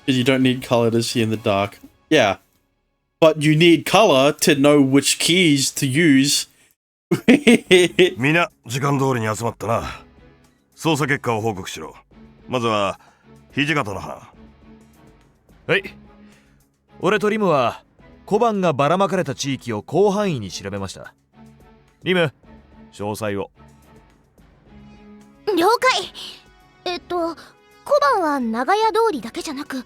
Because you don't need color to see in the dark. Yeah. But you need color to know which keys to use. みんな時間通りに集まったな。捜査結果を報告しろ。まずは土方の班。はい。俺とリムは小判がばらまかれた地域を広範囲に調べました。リム、詳細を。了解。小判は長屋通りだけじゃなく、も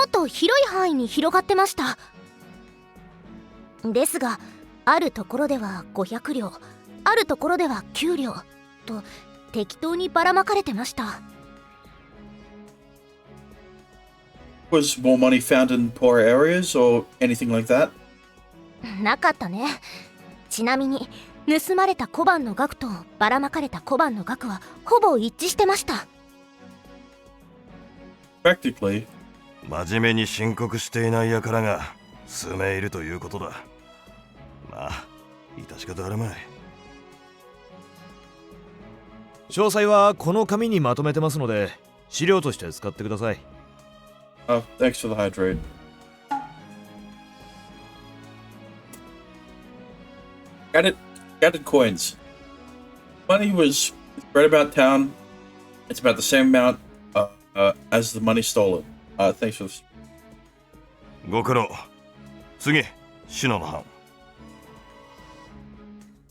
っと広い範囲に広がってました。ですが、あるところでは500両、あるところでは9両と適当にばらまかれてました。Was more money found in poorer areas or anything like that? なかったね。ちなみに盗まれた小判の額とばらまかれた小判の額はほぼ一致してました。Practically. 真面目に申告していない輩が数名いるということだ。まあ、致し方あるまい。詳細はこの紙にまとめてますので、資料として使ってください。Thanks for the hydrate. Scattered coins. Money was spread about town. It's about the same amount as the money stolen. Thanks for this. ご苦労。次、シノの班。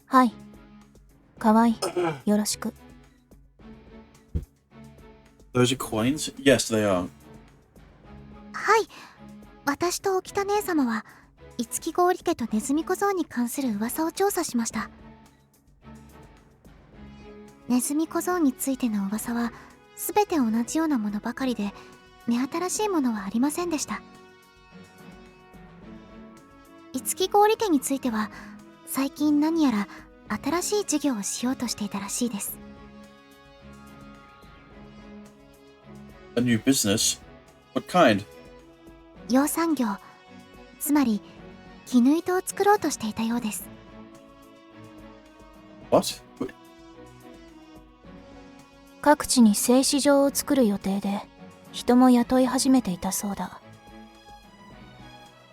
はい。河合、よろしく。Those are coins? Yes, they are. はい。私と沖田姉様は、五木郡家とネズミ小僧に関する噂を調査しました。ネズミ小僧についての噂は、すべて同じようなものばかりで、目新しいものはありませんでした。五木郡家については、最近何やら新しい事業をしようとしていたらしいです。A new business? What kind? 養蚕業、つまり絹糸を作ろうとしていたようです。What? 各地に製糸場を作る予定で、人も雇い始めていたそうだ。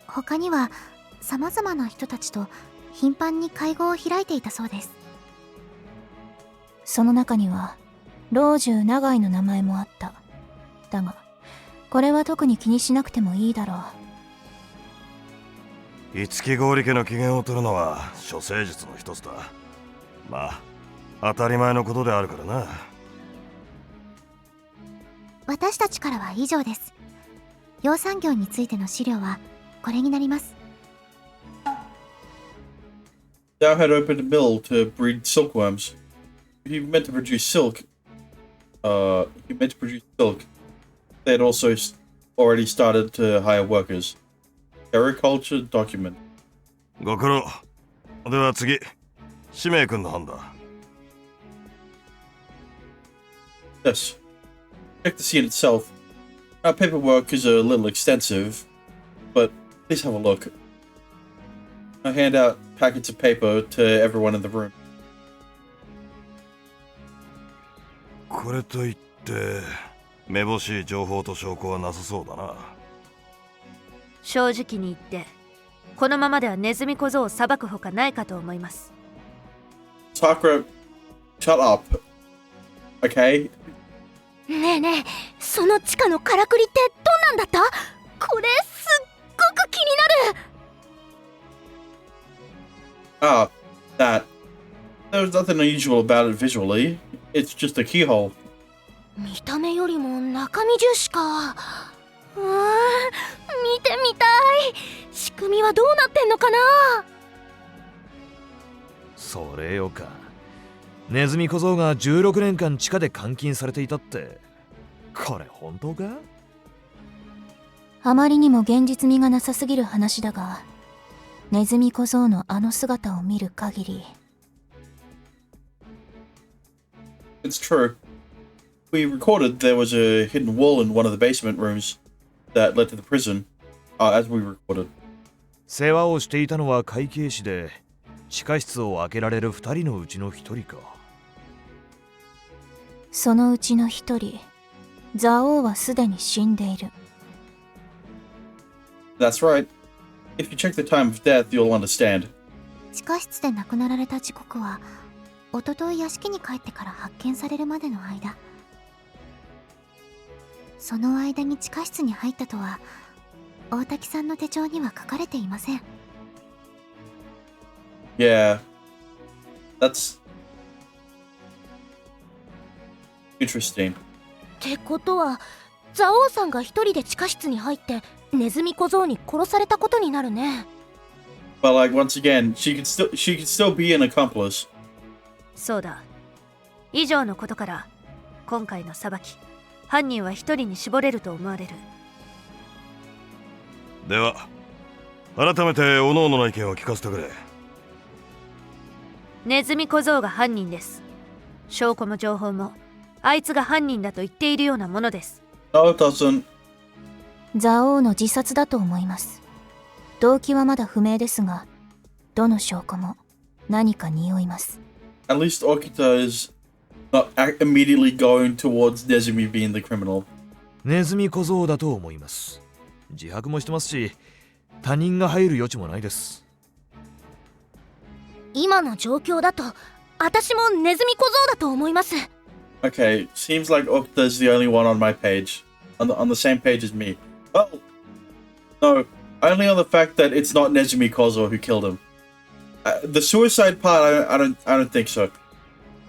他には様々な人たちと頻繁に会合を開いていたそうです。その中には老中長井の名前もあった。だがこれは特に気にしなくてもいいだろう。五木郡家の機嫌を取るのは処世術の一つだ。まあ当たり前のことであるからな。私たちからは以上です。養蚕業についての資料はこれになります。Dow had opened a mill to breed silkworms. He meant to produce silk. They had also already started to hire workers. Agriculture document. ご苦労。では次、使命君の番だ。Yes. Check the scene itself. Our paperwork is a little extensive, but please have a look. I hand out packets of paper to everyone in the room. これといってめぼしい情報と証拠はなさそうだな。正直に言ってこのままではネズミ小僧を裁くほかないかと思います。Sakura, shut up. Okay? ねえねえ、その地下のからくりってどんなんだった？これすっごく気になる。Ah, that. There's nothing unusual about it visually. It's just a keyhole. 見た目よりも中身重視か。見てみたい。仕組みはどうなってんのかな。それよか。ネズミ小僧が16年間地下で監禁されていたって、これ本当か？あまりにも現実味がなさすぎる話だが、ネズミ小僧のあの姿を見る限り。It's true. We recorded there was a hidden wall in one of the basement rooms that led to the prison, as we recorded. 世話をしていたのは会計士で、地下室を開けられる2人のうちの1人か。そのうちの1人、蔵王はすでに死んでいる。That's right. If you check the time of death, you'll understand. 地下室で亡くなられた時刻は一昨日屋敷に帰ってから発見されるまでの間。その間に地下室に入ったとは大滝さんの手帳には書かれていません。 Yeah. That's interesting. ってことは蔵王さんが一人で地下室に入ってネズミ小僧に殺されたことになるね。 But like once again, she could still be an accomplice. そうだ。以上のことから今回の裁き、犯人は一人に絞れると思われる。では改めて各々の意見を聞かせてくれ。ネズミ小僧が犯人です。証拠も情報もあいつが犯人だと言っているようなものです。 No, it doesn't. 蔵王の自殺だと思います。動機はまだ不明ですが、どの証拠も何か匂います。 At least Okita is not immediately going towards Nezumi being the criminal. ネズミ小僧だと思います。自白もしてますし、他人が入る余地もないです。今の状況だと私もネズミ小僧だと思います。 Okay, seems like Okita is the only one on my page. On the same page as me. Oh, no. Only on the fact that it's not Nezumi Kozo who killed him. The suicide part, I don't think so.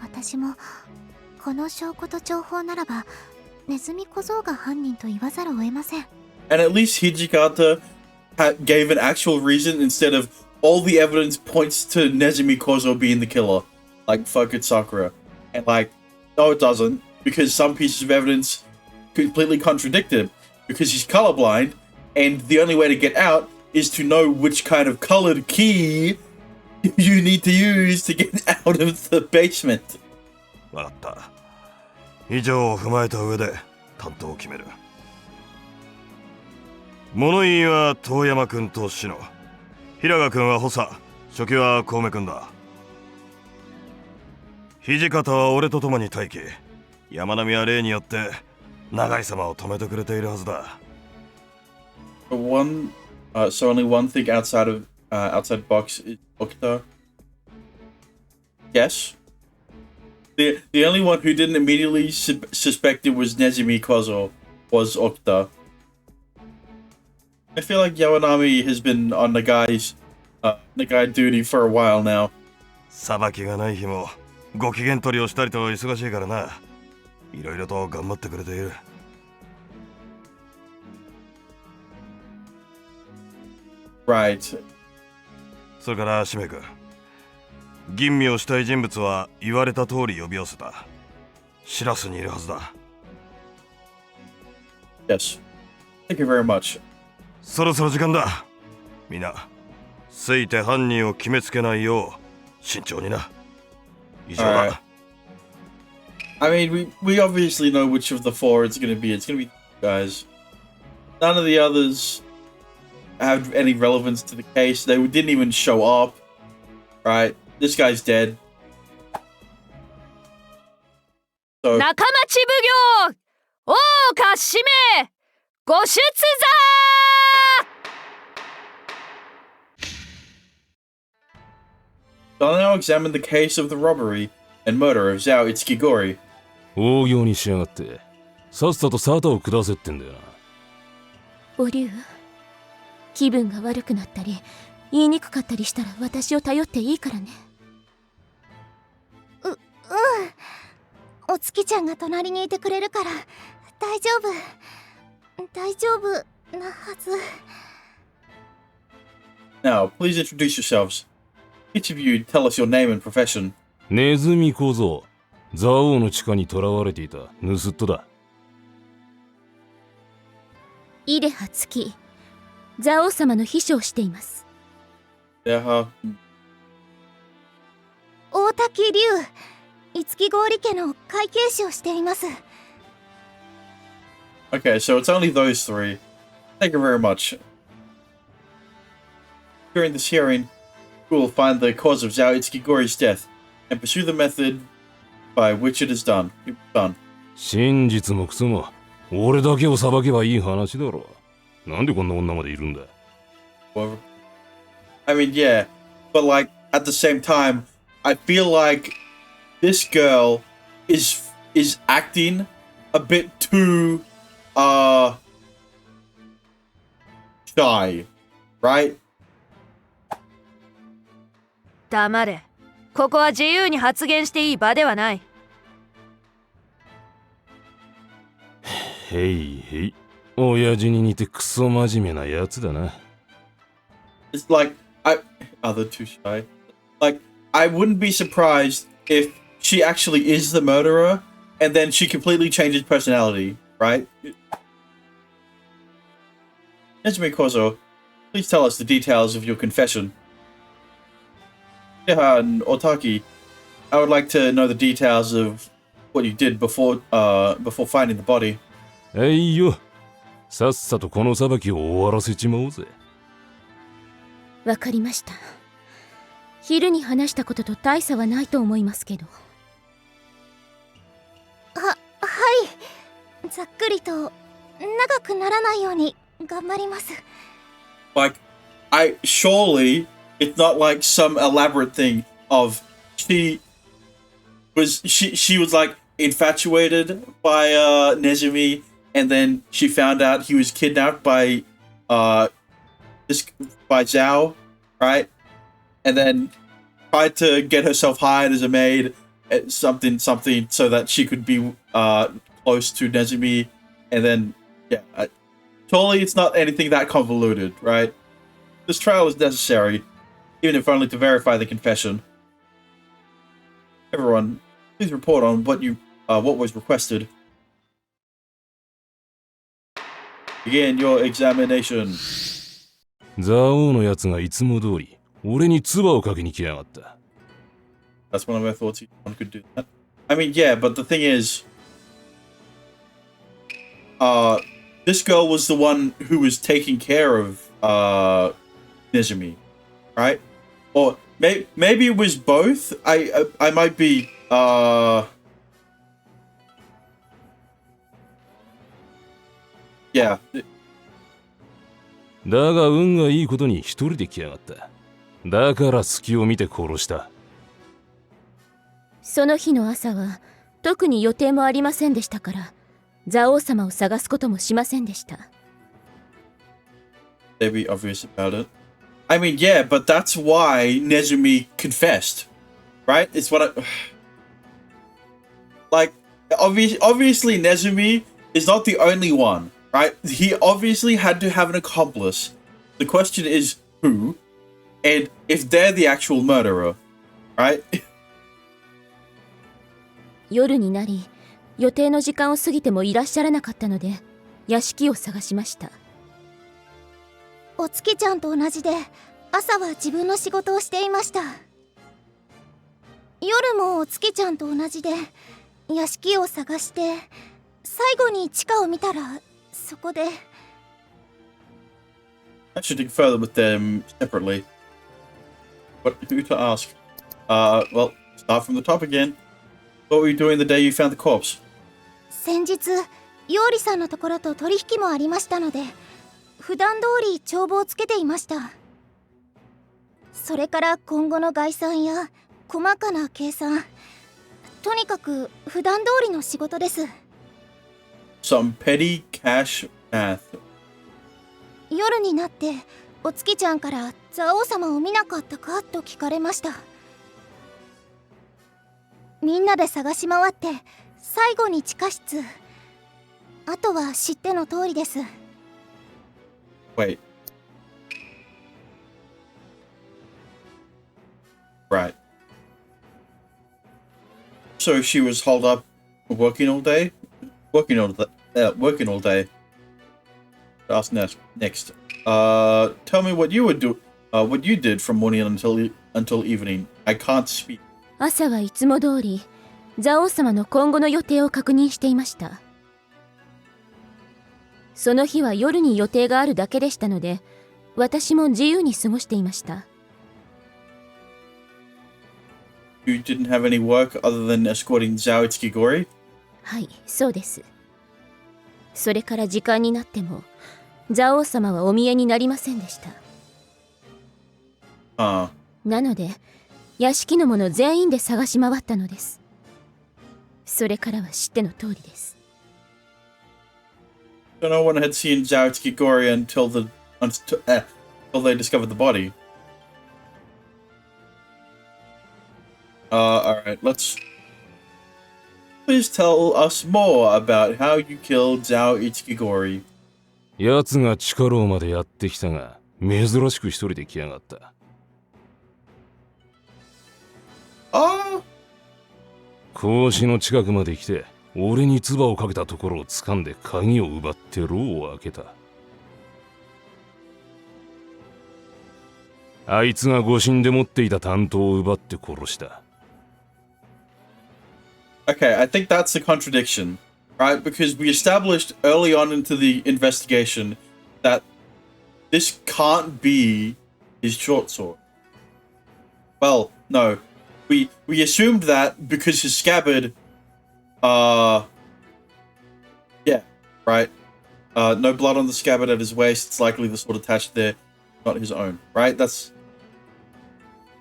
私もこの証拠と情報ならばネズミ小僧が犯人と言わざるを得ません。 And at least Hijikata gave an actual reason instead of all the evidence points to Nezumi Kozo being the killer, like fucking Sakura. And like, no, it doesn't, because some pieces of evidence completely contradict him, because he's colorblind, and the only way to get out is to know which kind of colored key you need to use to get out of the basement. わかった。以上を踏まえた上で担当を決める。物言いは遠山君と篠、平賀君は補佐、初期は小梅君だ。土方は俺と共に待機。山並は例によって永井様を止めてくれているはずだ。So only one thing outside box is Okita. Yes. The only one who didn't immediately suspect it was Nezumi Kozo was Okita. I feel like Yawanami has been on Nagai's Nagai duty for a while now. 裁きがない日もご機嫌取りをしたりと忙しいからな。いろいろと頑張ってくれている。Right. それからしめ君、吟味をしたい人物は言われた通り呼び寄せた。シラスにいるはずだ。Yes. Thank you very much. そろそろ時間だ。みんなついて犯人を決めつけないよう慎重にな。以上だ。I mean, we obviously know which of the four it's gonna be. It's gonna be you guys. None of the others have any relevance to the case. They didn't even show up. Right? This guy's dead. So 仲町奉行大岡氏名ご出座。I'll now examine the case of the robbery and murder of Zhao Itsukigori. 大行にしやがってさっさと沙汰を下せってんだよな。お龍、気分が悪くなったり言いにくかったりしたら私を頼っていいからね。お月ちゃんが隣にいてくれるから大丈夫なはず。 Now, please introduce yourselves. Each of you tell us your name and profession. ネズミ小僧、蔵王の地下に囚われていた盗っ人だ。イレハ月、蔵王様の秘書をしています。Yeah. 大滝龍、五木郡家の会計士をしています。 Okay, so it's only those three. Thank you very much. During this hearing, we will find the cause of Zhao Itsukigori's death and pursue the method by which it is done. 真実もクソも俺だけを裁けばいい話だろ。なんでこんな女までいるんだ。Well, I mean, yeah, but like at the same time, I feel like this girl is acting a bit too shy, right? 黙れ。ここは自由に発言していい場ではない。へいへい。親父に似てクソ真面目なやつだな。It's like they're too shy. Like I wouldn't be surprised if she actually is the murderer and then she completely changes personality, right? Nezumi Kozo, please tell us the details of your confession. Yeah, and Otaki, I would like to know the details of what you did before finding the body. いよ。さっさとこの裁きを終わらせちまおうぜ。わかりました。昼に話したことと大差はないと思いますけど。はい。ざっくりと長くならないように頑張ります。Like, surely it's not like some elaborate thing of she was like infatuated by Nezumi, and then she found out he was kidnapped by Zhao, right? And then tried to get herself hired as a maid at something so that she could be close to Nezumi, and then totally it's not anything that convoluted, right? This trial is necessary, even if only to verify the confession. Everyone, please report on what was requested. Begin your examination. ザオのやつがいつも通り俺に唾をかけに来やがった。That's one of my thoughts. One could do that. I mean, yeah, but the thing is, this girl was the one who was taking care of Nezumi, right? Or maybe it was both. I might be yeah. だが運がいいことに一人で来やがった。だから隙を見て殺した。その日の朝は特に予定もありませんでしたから、ザ王様を探すこともしませんでした。They'd be obvious about it. I mean, yeah, but that's why Nezumi confessed, right? It's what I like. Obviously, Nezumi is not the only one, right? He obviously had to have an accomplice. The question is who, and if they're the actual murderer, right? 夜になり、予定の時間を過ぎてもいらっしゃらなかったので、屋敷を探しました。お月ちゃんと同じで、朝は自分の仕事をしていました。夜もお月ちゃんと同じで、屋敷を探して、最後に地下を見たら、そこで。I should dig further with them separately. But who to ask? Well, start from the top again. What were you doing the day you found the corpse? 先日、ヨーリさんのところと取引もありましたので、普段通り帳簿をつけていました。それから今後の概算や細かな計算、とにかく普段通りの仕事です。Some petty cash math. 夜になってお月ちゃんからザ王様を見なかったかと聞かれました。みんなで探し回って最後に地下室。あとは知っての通りです。Wait. Right. So she was holed up working all day? Working all day. Ask next. Tell me what you did from morning until evening. I can't speak. 朝はいつも通り、ザ王様の今後の予定を確認していました。その日は夜に予定があるだけでしたので、私も自由に過ごしていました。You didn't have any work other than escorting Zhao Itsuki-gori? はい、そうです。それから時間になっても、ザ王様はお見えになりませんでした。Huh. なので屋敷の者全員で探し回ったのです。それからは知っての通りです。 So no one had seen Zhao Tsuchigori until they discovered the body. Alright, let's... Please tell us more about how you killed Zhao Ichikigori. 奴が地下牢までやってきたが、珍しく一人で来やがった。格子の近くまで来て、俺に唾をかけたところを掴んで鍵を奪って牢を開けた。あいつが護身で持っていた担当を奪って殺した。Okay, I think that's a contradiction, right? Because we established early on into the investigation that this can't be his short sword. Well, no. We assumed that because his scabbard, yeah, right? No blood on the scabbard at his waist. It's likely the sword attached there, not his own, right? That's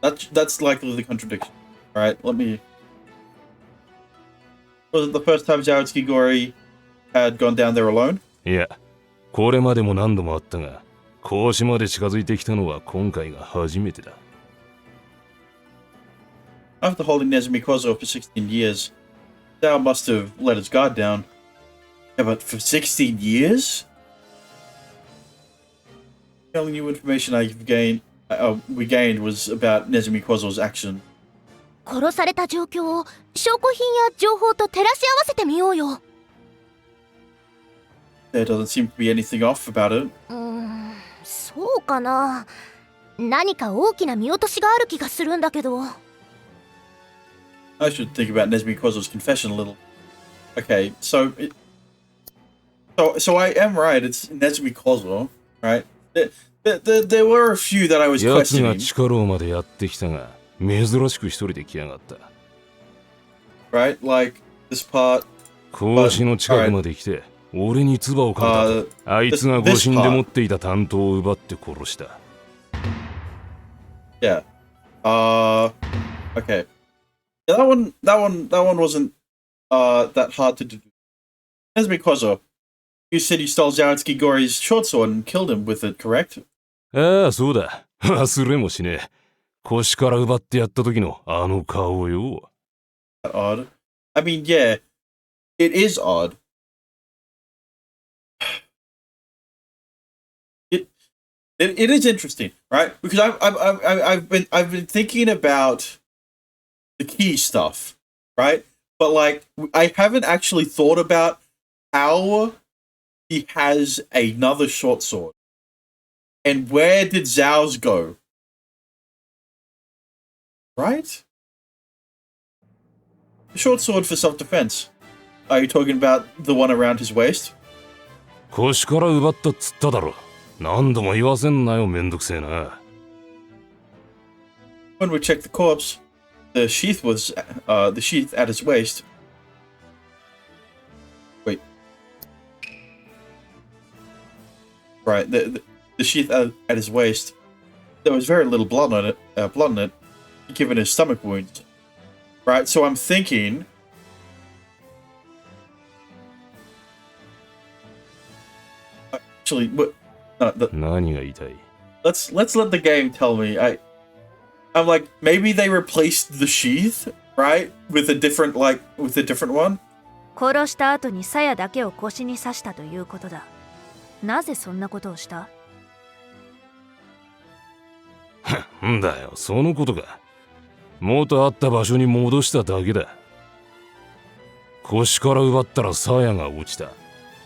likely the contradiction, right? Let me... Was it the first time Zhao Tsuchigori had gone down there alone? いや、これまでも何度もあったが、格子まで近づいてきたのは今回が初めてだ。After holding Nezumi Kozo for 16 years, Zhao must have let his guard down. Yeah, but for 16 years? The only new information we gained was about Nezumi Kozo's action. 殺された状況を証拠品や情報と照らし合わせてみようよ。 There doesn't seem to be anything off about it. そうかな。何か大きな見落としがある気がするんだけど。 I should think about Nezumi Kozo's confession a little. Okay, so I am right. It's Nezumi Kozo, right? There were a few that I was 奴が questioning. 地下牢までやってきたが、珍しく一人で来やがった。Right, like this part. 格子の近くまで来て、俺に唾をかけたと。あいつが護身で持っていた担当を奪って殺した。Yeah. Okay. Yeah, that one wasn't that hard to do. Nezumi Kozo, you said you stole Zhao Tsuchigori's short sword and killed him with it, correct? ああ、そうだ。忘れもしねえ。腰から奪ってやった時のあの顔よ。Odd. I mean, yeah, it is odd. It is interesting, right? Because I've been thinking about the key stuff, right? But like, I haven't actually thought about how he has another short sword, and where did Zhao's go? Right? The short sword for self-defense. Are you talking about the one around his waist? 腰から奪ったっつっただろ。何度も言わせんなよ、めんどくせえな。When we checked the corpse, the sheath at his waist. Wait. Right, the sheath at his waist. There was very little blood on it, given his stomach wounds. Right, so I'm thinking. Actually,何が言いたい？ let's let the game tell me. I'm like, maybe they replaced the sheath, right, with a different one. 殺した後に鞘だけを腰に刺したということだ。なぜそんなことをした？んだよ、そのことか。元あった場所に戻しただけだ。腰から奪ったら鞘が落ちた。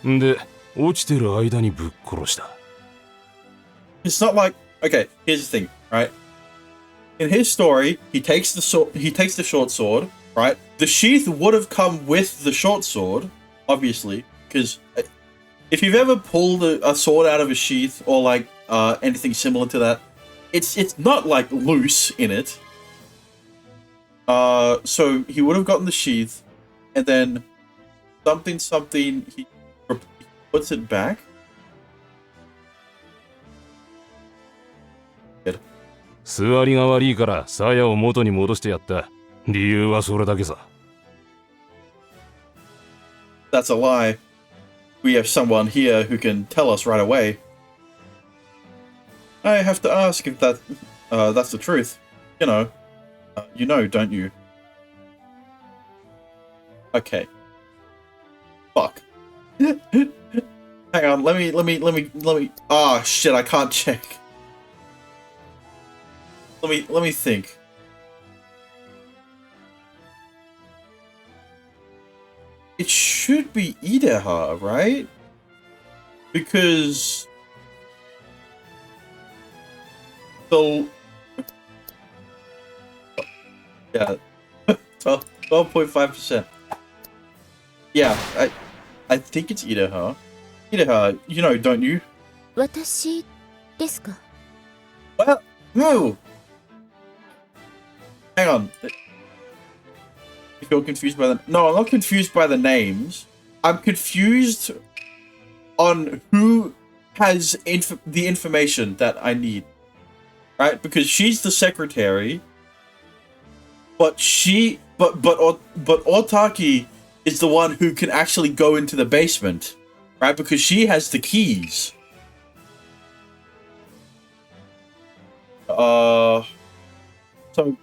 んで、落ちてる間にぶっ殺した。It's not like, okay, here's the thing, right? In his story, he takes the short sword, right? The sheath would have come with the short sword, obviously, because if you've ever pulled a sword out of a sheath or like anything similar to that, it's not like loose in it. So he would have gotten the sheath, and then something he puts it back. 座りが悪いから鞘を元に戻してやった。理由はそれだけさ。That's a lie. We have someone here who can tell us right away. I have to ask if that's the truth. You know, don't you? Okay. Fuck. Hang on, let me. Ah, shit! I can't check. Let me think. It should be Idaha, right? Because yeah, 12.5%. Yeah, I think it's Idaha. Idaha, you know, don't you? 私ですか？ Well, no. Hang on. If you're confused by the... No, I'm not confused by the names. I'm confused on who has the information that I need. Right? Because she's the secretary. But Otaki is the one who can actually go into the basement. Right? Because she has the keys. So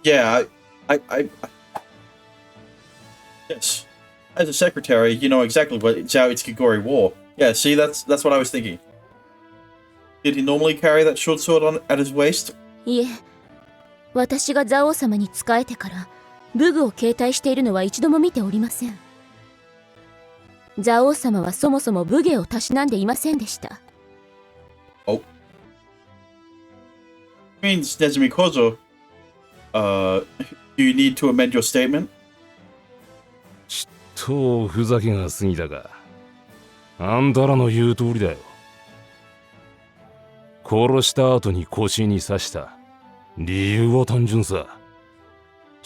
yeah, I yes. As a secretary, you know exactly what Zhao Itskigori wore. Yeah, see, that's what I was thinking. Did he normally carry that short sword on at his waist? いえ、私が蔵王様に仕えてから武具を携帯しているのは一度も見ておりません。蔵王様はそもそも武芸をたしなんでいませんでした。Oh. Means Nezumi Kozo. Do you need to amend your statement? とふざけが過ぎたか。あんたらの言う通りだよ。殺した後に腰に刺した。理由は単純さ。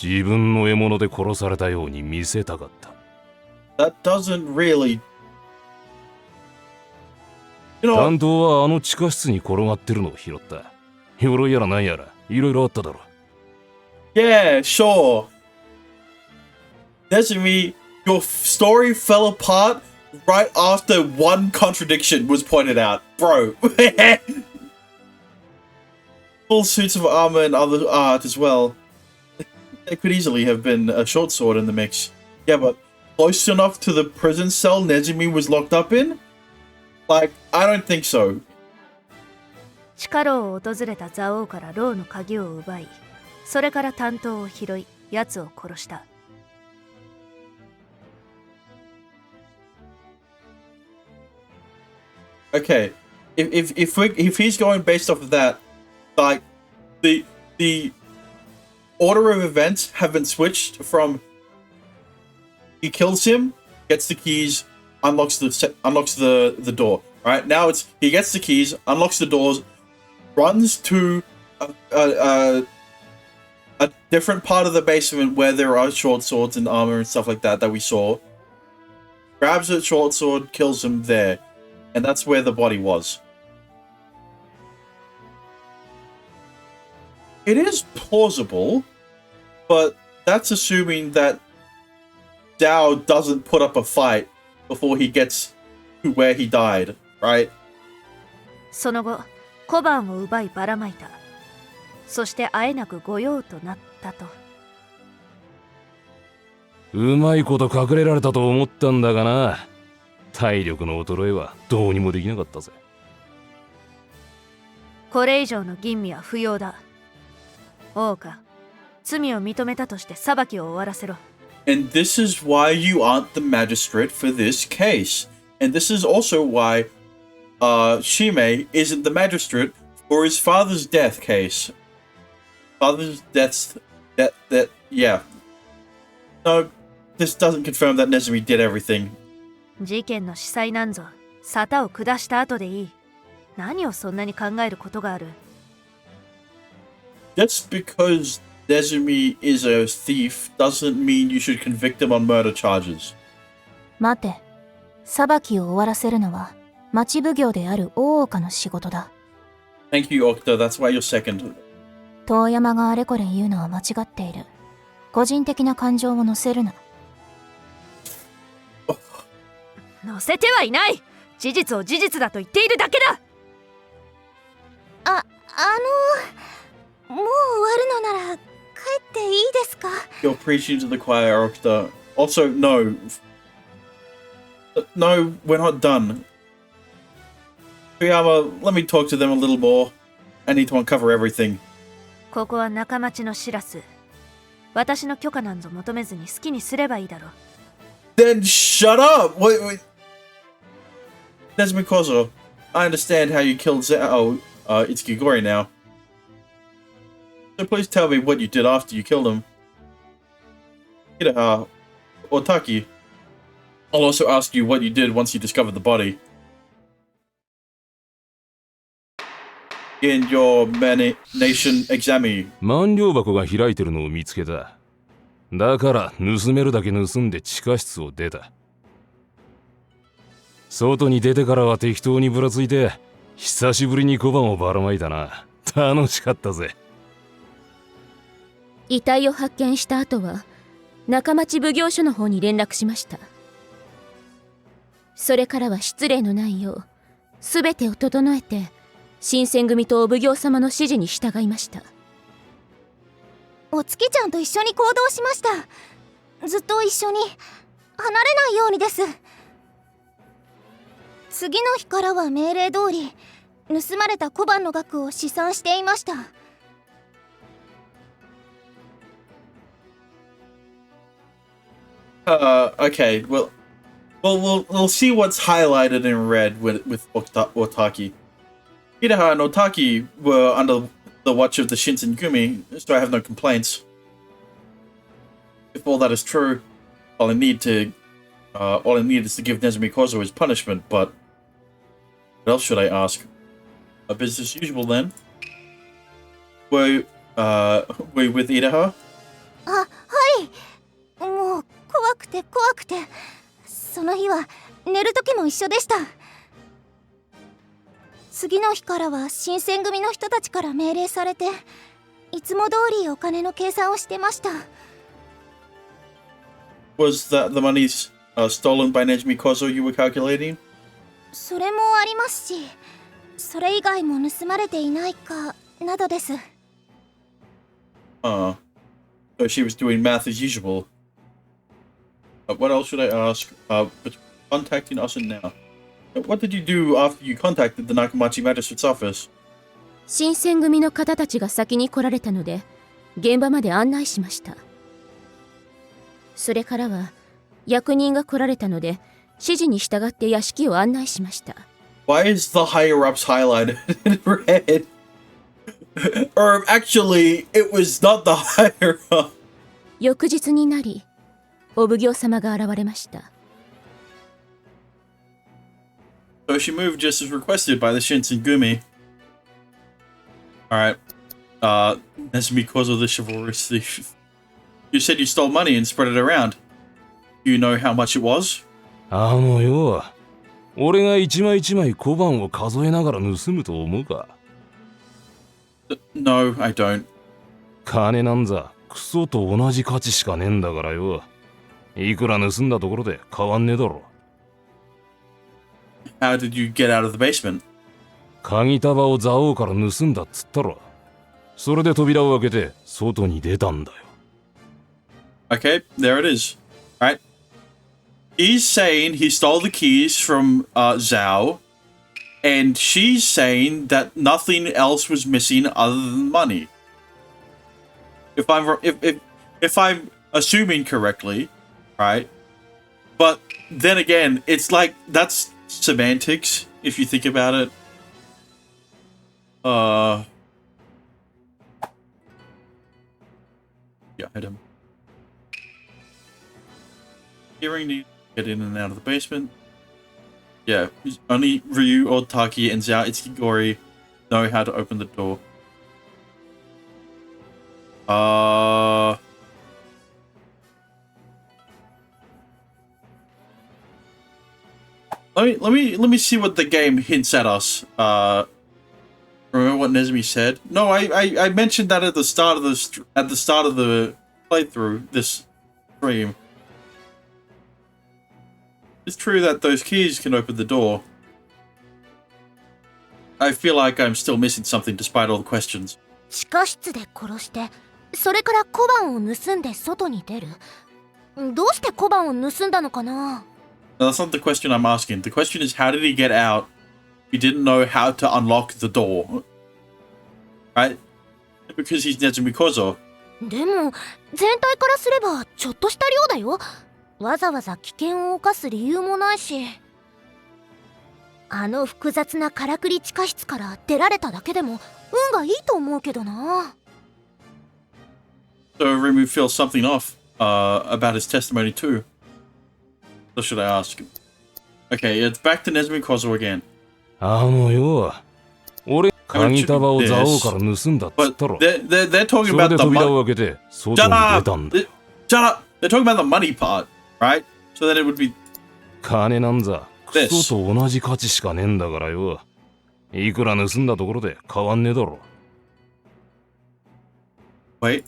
自分の獲物で殺されたように見せたかった。That doesn't really... You know... 担当はあの地下室に転がってるのを拾った。鎧やらなんやら、いろいろあっただろ。Yeah, sure. Nezumi, your story fell apart right after one contradiction was pointed out. Bro. Full suits of armor and other art as well. There could easily have been a short sword in the mix. Yeah, but close enough to the prison cell Nezumi was locked up in? Like, I don't think so. 地下牢を訪れた蔵王から牢の鍵を奪い、それから担当を拾い、奴を殺した。Okay, if he's going based off of that, like the order of events have been switched from he kills him, gets the keys, unlocks the door. Right now it's he gets the keys, unlocks the doors, runs to a different part of the basement where there are short swords and armor and stuff like that we saw. Grabs a short sword, kills him there. And that's where the body was. It is plausible, but that's assuming that Zhao doesn't put up a fight before he gets to where he died, right? その後、小判を奪いばらまいた。そしてあえなく御用となったと。うまいこと隠れられたと思ったんだがな。体力の衰えはどうにもできなかったぜ。これ以上の吟味は不要だ。王か、罪を認めたとして裁きを終わらせろ。And this is why you aren't the magistrate for this case. And this is also why Shime isn't the magistrate for his father's death case. Father's death, yeah. No, this doesn't confirm that Nezumi did everything. 事件の司祭なんぞ、沙汰を下した後でいい。何をそんなに考えることがある？ Just because Nezumi is a thief doesn't mean you should convict him on murder charges. 待て。裁きを終わらせるのは町奉行である大岡の仕事だ。Thank you, Okta. That's why you're second. 遠山があれこれ言うのは間違っている。個人的な感情を乗せるな。乗せてはいない。事実を事実だと言っているだけだ。もう終わるのなら帰っていいですか？ You're preaching to the choir, Octa. Also, no. No, we're not done. Kuyama, let me talk to them a little more. I need to uncover everything. ここは仲間ちのシラス。私の許可なんぞ求めずに好きにすればいいだろう。Then shut up! Wait. Nezumi Kozo, I understand how you killed Zao, Itsukigori now. So please tell me what you did after you killed him. Iraha, or Taki. I'll also ask you what you did once you discovered the body. In your nation exami. 万両箱が開いてるのを見つけた。だから盗めるだけ盗んで地下室を出た。外に出てからは適当にぶらついて、久しぶりに小判をばらまいたな。楽しかったぜ。遺体を発見した後は中町奉行所の方に連絡しました。それからは失礼のないよう全てを整えて新選組とお奉行様の指示に従いました。お月ちゃんと一緒に行動しました。ずっと一緒に離れないようにです。次の日からは命令通り盗まれた小判の額を試算していました。Okay. Well, we'll see what's highlighted in red with Otaki. Iraha and Otaki were under the watch of the Shinsengumi, so I have no complaints. If all that is true, all I need is to give Nezumi Kozo his punishment. But what else should I ask? A business as usual then. Were you with Iraha? はい。もう怖くて。その日は寝る時も一緒でした。次の日からは新選組の人たちから命令されて、いつも通りお金の計算をしてました。Was that the money's stolen by Nezumi Kozo you were calculating? それもありますし、それ以外も盗まれていないかなどです。So she was doing math as usual. What else should I ask? But contacting us and now. What did you do after you contacted the Nakamachi Magistrate's office? 新選組の方たちが先に来られたので現場まで案内しました。それからは役人が来られたので指示に従って屋敷を案内しました。 Why is the higher-ups highlighted in red? Or actually, it was not the higher-up. 翌日になりお奉行様が現れました。 So she moved just as requested by the Shinsengumi. Alright. Nezumi Kozo the chivalrous thief. You said you stole money and spread it around. Do you know how much it was? よ、俺が一枚一枚小判を数えながら盗むと思うか？ No, I don't. 金なんざクソと同じ価値しかねえんだからよ。いくら盗んだところで変わんねえだろ。How did you get out of the basement? 鍵束を蔵王から盗んだっつったろ。それで扉を開けて外に出たんだよ。Okay, there it is. Right? He's saying he stole the keys from Zhao, and she's saying that nothing else was missing other than money. If I'm assuming correctly, right? But then again, it's like that's semantics if you think about it. Yeah, item. Hearing needs to get in and out of the basement. Yeah, only Ryu, Otaki, and Zhao Itsukigori know how to open the door. Let me see what the game hints at us. Remember what Nezumi said? No, I mentioned that at the start of the playthrough, this stream. It's true that those keys can open the door. I feel like I'm still missing something despite all the questions. 地下室で殺して、それから小判を盗んで外に出る。どうして小判を盗んだのかな? No, that's not the question I'm asking. The question is, how did he get out? He didn't know how to unlock the door. Right? Because he's Nezumi Kozo. でも、全体からすればちょっとした量だよ。わざわざ危険を冒す理由もないし。あの複雑なからくり地下室から出られただけでも運がいいと思うけどな。So Rimu feels something off about his testimony too. So should I ask? Okay, it's back to Nezumi Kozo again. よ、俺、鍵束を蔵王から盗んだっつったろ。They're talking それ about で the 扉 money. を開けて、外に出たんだよ。Shut up! They're talking about the money part, right? So then it would be... 金なんざ、クソと同じ価値しかねえんだからよ。いくら盗んだところで変わんねえだろ。Wait.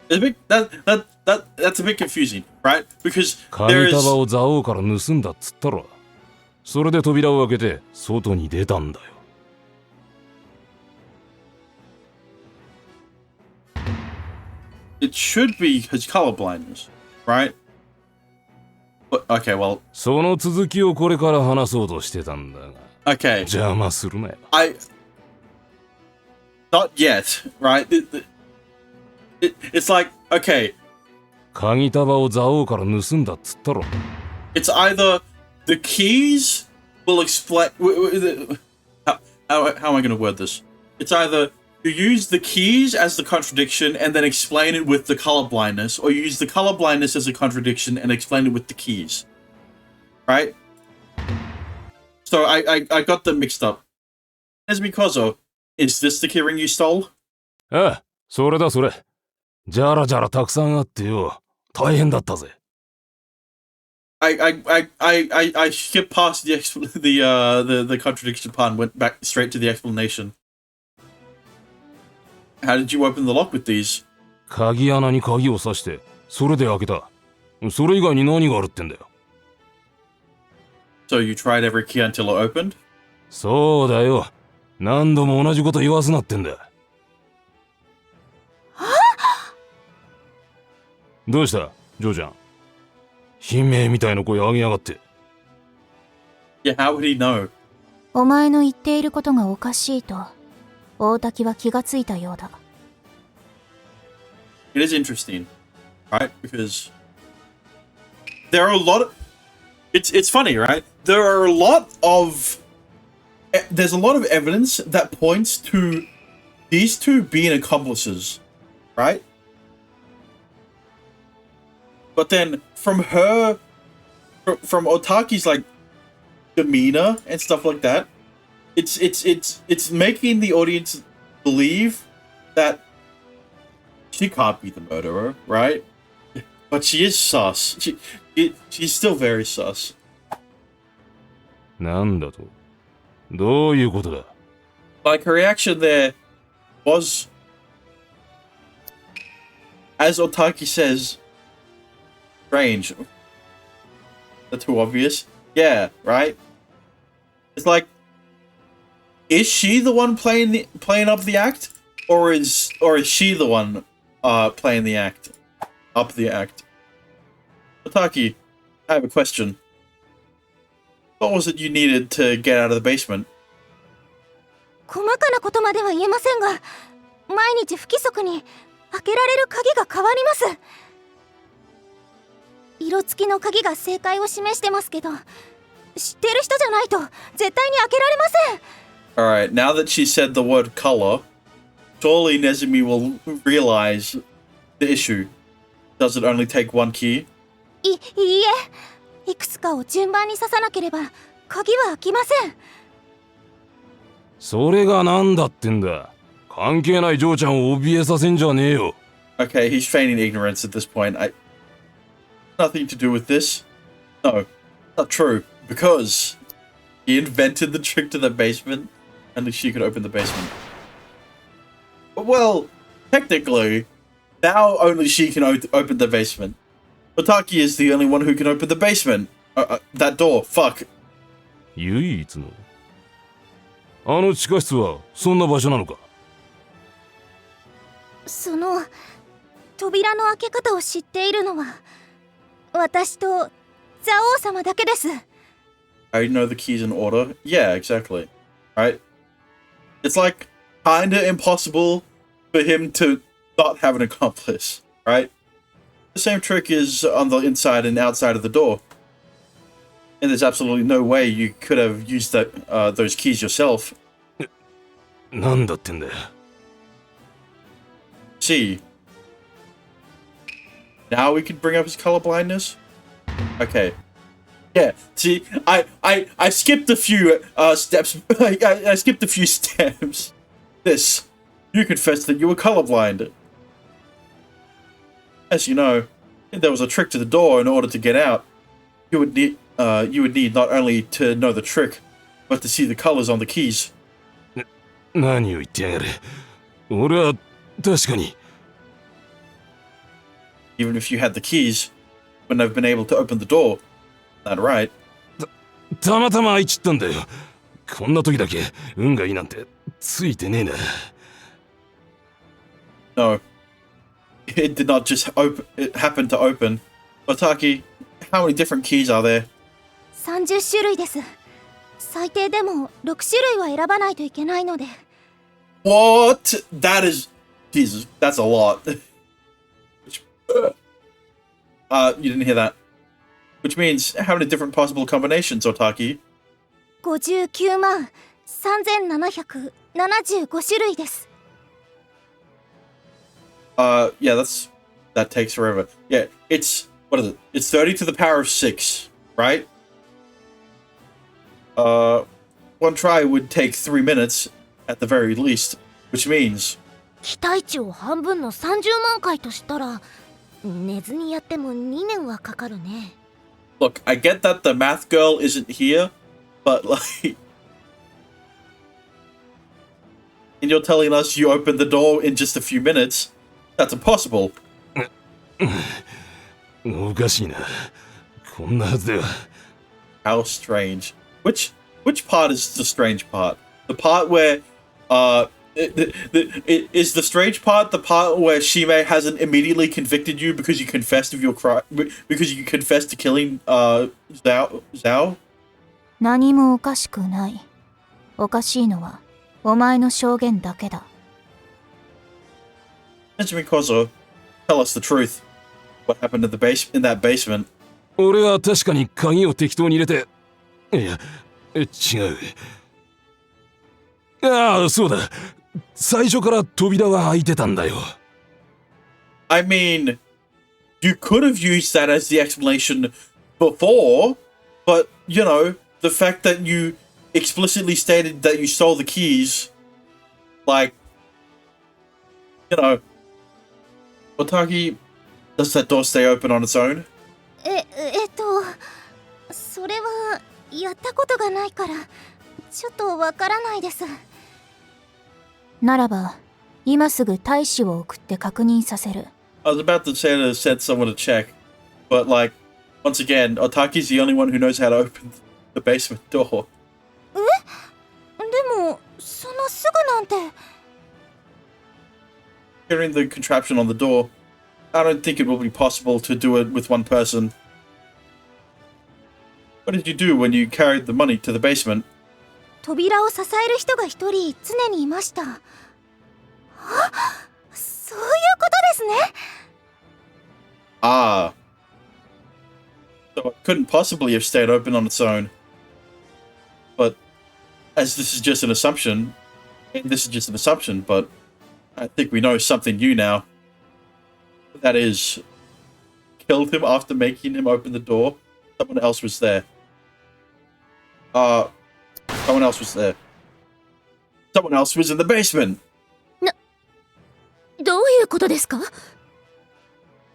It's a bit, that's a bit confusing, right? Because 鍵束を蔵王から盗んだっつったろ。それで扉を開けて外に出たんだよ。it should be his color blindness, right? But, okay, well... その続きをこれから話そうとしてたんだが。Okay. 邪魔するなよ。Not yet, right? It's like, okay. 鍵束を蔵王から盗んだっつったろ。It's either the keys will explain... How am I going to word this? It's either you use the keys as the contradiction and then explain it with the color blindness, or you use the color blindness as a contradiction and explain it with the keys. Right? So I got them mixed up. Nezumi Kozo, is this the keyring you stole? ああ、それだそれ。じゃらじゃらたくさんあってよ。大変だったぜ。I skipped past the contradiction part and went back straight to the explanation. How did you open the lock with these? 鍵穴に鍵を刺して、それで開けた。それ以外に何があるってんだよ。So you tried every key until it opened? そうだよ。何度も同じこと言わすなってんだ。どうしたジョーちゃん。悲鳴みたいな声上げやがって。Yeah, how would he know? お前の言っていることがおかしいと大滝は気がついたようだ。It is interesting, right? Because there are a lot of... It's funny, right? There are a lot of... There's a lot of evidence that points to these two being accomplices, right? But then from her... From Otaki's, like, demeanor and stuff like that, it's making the audience believe that she can't be the murderer, right? But she is sus. She's still very sus. なんだとどういうことだ Like, her reaction there was, as Otaki says, strange. That's too obvious. Yeah, right? It's like, is she the one playing up the act? Or is she the one playing the act? Up the act. Otaki, I have a question. What was it you needed to get out of the basement? 細かなことまでは言えませんが、毎日不規則に開けられる鍵が変わります。色付きの鍵が正解を示してますけど、知ってる人じゃないと絶対に開けられません。Alright, now that she said the word color, surely Nezumi will realize the issue. Does it only take one key? いいえ、いくつかを順番に刺さなければ鍵は開きません。それがなんだってんだ関係ない嬢ちゃんを怯えさせんじゃねえよ。 Okay, he's feigning ignorance at this point. Nothing to do with this. No, not true. Because he invented the trick to the basement. Only she could open the basement. Well, technically, now only she can open the basement. Otaki is the only one who can open the basement. That door. Fuck. 唯一のあの地下室はそんな場所なのか？その扉の開け方を知っているのは私とザ王様だけです。I know the keys in order. Yeah, exactly. Right? It's like kinda impossible for him to not have an accomplice, right? The same trick is on the inside and outside of the door. And there's absolutely no way you could have used those keys yourself. なんだってんだよ。 See. Now we can bring up his colorblindness? Okay. Yeah, see, I skipped a few steps. I skipped a few steps. This. You confessed that you were colorblind. As you know, if there was a trick to the door in order to get out, you would need not only to know the trick, but to see the colors on the keys. 何を言ってやがる。俺は確かに。 Even if you had the keys, wouldn't have been able to open the door. That right? たまたま開いちったんだよ。こんな時だけ運がいいなんてついてねえな。 No. It did not just open. It happened to open. Otaki, how many different keys are there? 30種類です。最低でも6種類は選ばないといけないので。 What? That is... Jesus, that's a lot. You didn't hear that. Which means, how many different possible combinations, Otaki? 59万3775種類です。 Yeah, that takes forever. Yeah, it's... What is it? It's 30 to the power of 6, right? One try would take 3 minutes, at the very least, which means... 期待値を半分の30万回としたら、寝ずにやっても2年はかかるね。 Look, I get that the math girl isn't here, but like... And you're telling us you opened the door in just a few minutes? That's impossible. おかしいな。こんなはずでは。 How strange. Which part is the strange part? The part where, is the strange part the part where Shime hasn't immediately convicted you because you confessed of your crime, because you confessed to killing, Zhao? 何もおかしくない。おかしいのはお前の証言だけだ。 Benjamin Kozo, tell us the truth. What happened in that basement? 俺は確かに鍵を適当に入れて。いや、違う。ああ、そうだ。最初から扉は開いてたんだよ。I mean, you could have used that as the explanation before, but, you know, the fact that you explicitly stated that you stole the keys, like, you know, Otaki, does that door stay open on its own? それはやったことがないからちょっとわからないです。ならば、今すぐ大使を送って確認させる。I was about to say to send someone to check, but like, once again, Otaki's the only one who knows how to open the basement door. でもそのすぐなんて。 Hearing the contraption on the door, I don't think it will be possible to do it with one person. What did you do when you carried the money to the basement? 扉を支える人が一人常にいました。あ、そういうことですね。 Ah. So it couldn't possibly have stayed open on its own. But, as this is just an assumption, but I think we know something new now. That is, killed him after making him open the door. Someone else was there. Someone else was there. Someone else was in the basement. などういうことですか？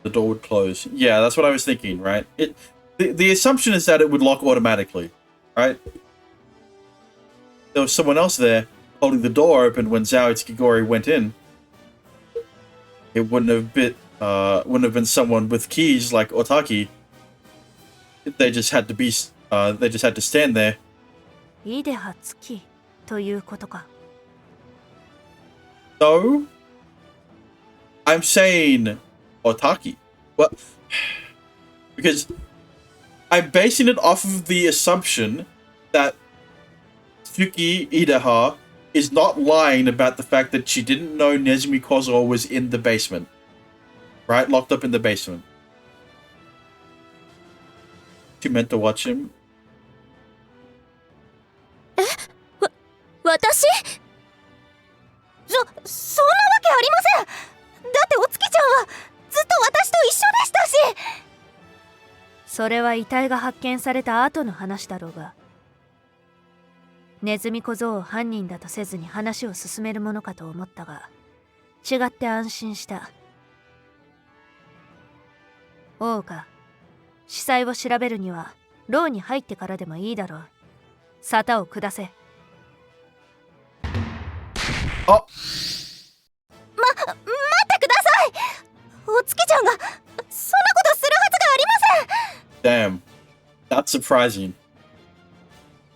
The door would close. Yeah, that's what I was thinking, right? The assumption is that it would lock automatically, right? There was someone else there holding the door open when Zhao Itskigori went in. It wouldn't have been someone with keys like Otaki. They just had to stand there. イデハ付きということか。 So, I'm saying Otaki. What? Because I'm basing it off of the assumption that Tsuki Idaha is not lying about the fact that she didn't know Nezumi Kozo was in the basement. Right? Locked up in the basement. She meant to watch him. 私？そんなわけありません。だってお月ちゃんはずっと私と一緒でしたし。それは遺体が発見された後の話だろうが、ネズミ小僧を犯人だとせずに話を進めるものかと思ったが、違って安心した。大岡、司祭を調べるには牢に入ってからでもいいだろう。沙汰を下せ。あ、待ってください。お月ちゃんがそんなことするはずがありません。 damn. That's surprising.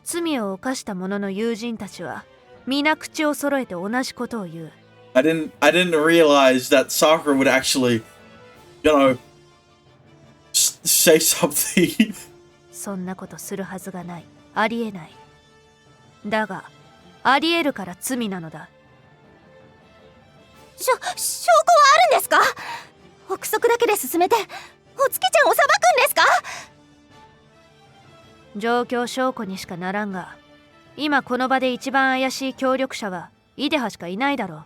罪を犯した者の友人たちは皆口を揃えて同じことを言う。I didn't realize that Sakura would actually, say something. そんなことするはずがない。ありえない。だが、ありえるから罪なのだ。証拠はあるんですか？憶測だけで進めてお月ちゃんを裁くんですか？状況証拠にしかならんが、今この場で一番怪しい協力者はイデハしかいないだろ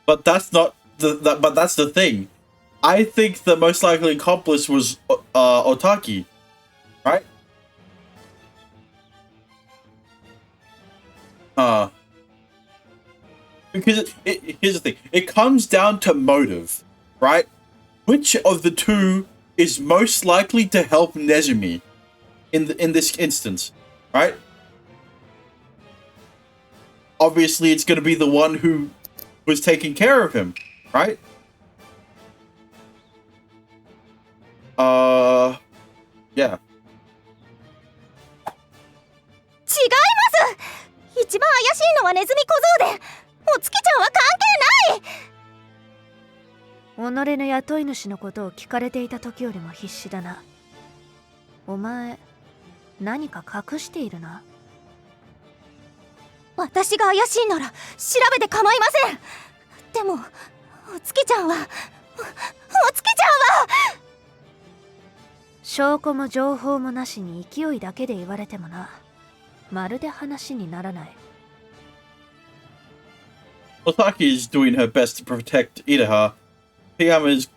う。But that's not but that's the thing. I think the most likely accomplice was Otaki, right? Because here's the thing. It comes down to motive, right? Which of the two is most likely to help Nezumi in this instance, right? Obviously, it's going to be the one who was taking care of him, right? Yeah. 違います。一番怪しいのはネズミ小僧で、お月ちゃんは関係ない。己の雇い主のことを聞かれていた時よりも必死だな。お前、何か隠しているな。私が怪しいなら調べて構いません。でもお月ちゃんは証拠も情報もなしに勢いだけで言われてもな。まるで話にならない。Otaki is doing her best to protect Idaha. Piyama is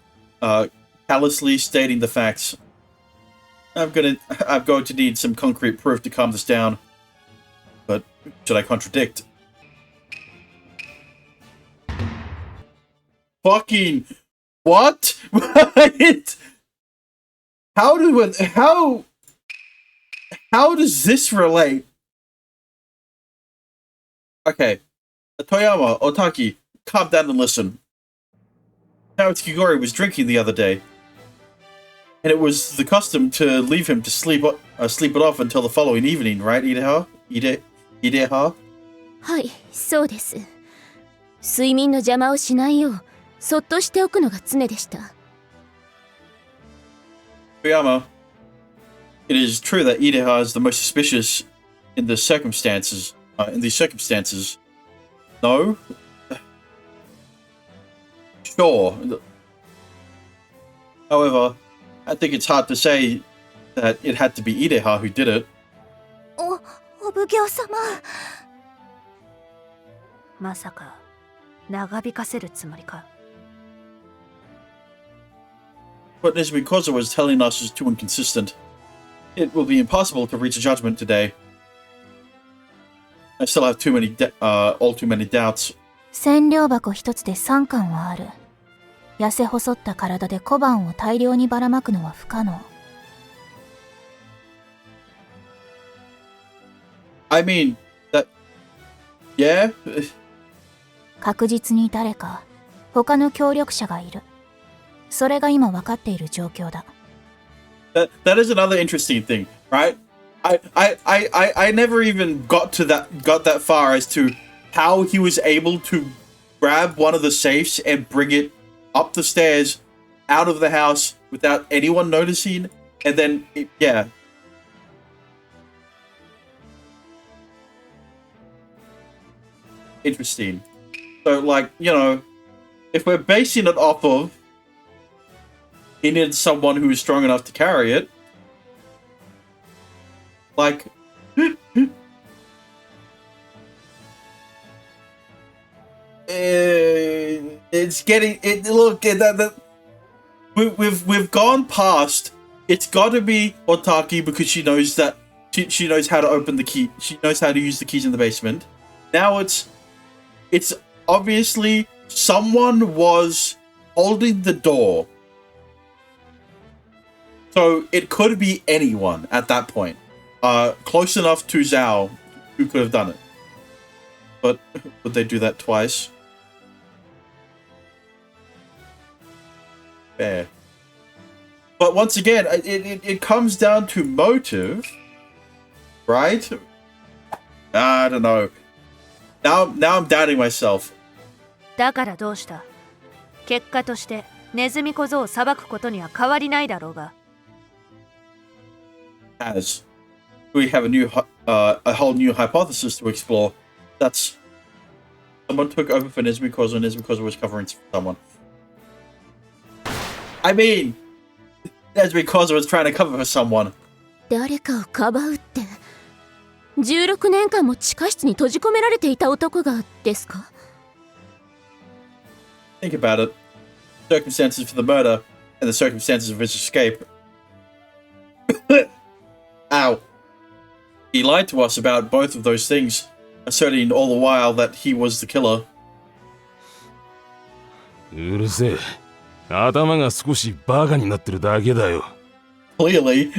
callously stating the facts. I'm going to need some concrete proof to calm this down. But should I contradict? Fucking what? What? How does this relate? Okay. Toyama, Otaki, calm down and listen. Now Kigori was drinking the other day, and it was the custom to leave him to sleep it off until the following evening, right, Ideha? Ideha? はい、そうです。睡眠の邪魔をしないよう、そっとしておくのが常でした。Toyama, it is true that Ideha is the most suspicious in the circumstances. In these circumstances, no. Sure. However, I think it's hard to say that it had to be Ideha who did it. お奉行様。まさか長引かせるつもりか。What Nezumi Kozo was telling us is too inconsistent. It will be impossible to reach a judgment today. I still have all too many doubts. 染料箱一つで3巻はある。痩せ細った体で小判を大量にばらまくのは不可能。I mean, that. Yeah? 確実に誰か他の協力者がいる。それが今分かっている状況だ。That is another interesting thing, right? I never even got that far as to how he was able to grab one of the safes and bring it up the stairs out of the house without anyone noticing, and then yeah. Interesting. So, like, you know, if we're basing it off of he needed someone who was strong enough to carry it, like, it's getting it. Look, we've gone past. It's got to be Otaki because she knows that she knows how to open the key. She knows how to use the keys in the basement. Now it's obviously someone was holding the door. So it could be anyone at that point. Close enough to Zhao who could have done it. But would they do that twice? Fair. But once again, it comes down to motive, right? I don't know. Now I'm doubting myself. だからどうした？結果としてネズミ小僧を裁くことには変わりないだろうが。As we have a whole new hypothesis to explore. That's someone took over for Nezumi Kozo and Nezumi Kozo was covering for someone. I mean, Nezumi Kozo was trying to cover for someone. 誰かをかばうって16年間も地下室に閉じ込められていた男がですか？ Think about it. Circumstances for the murder and the circumstances of his escape. Ow. He lied to us about both of those things, asserting all the while that he was the killer. うるせえ。頭が少しバカになってるだけだよ。Clearly.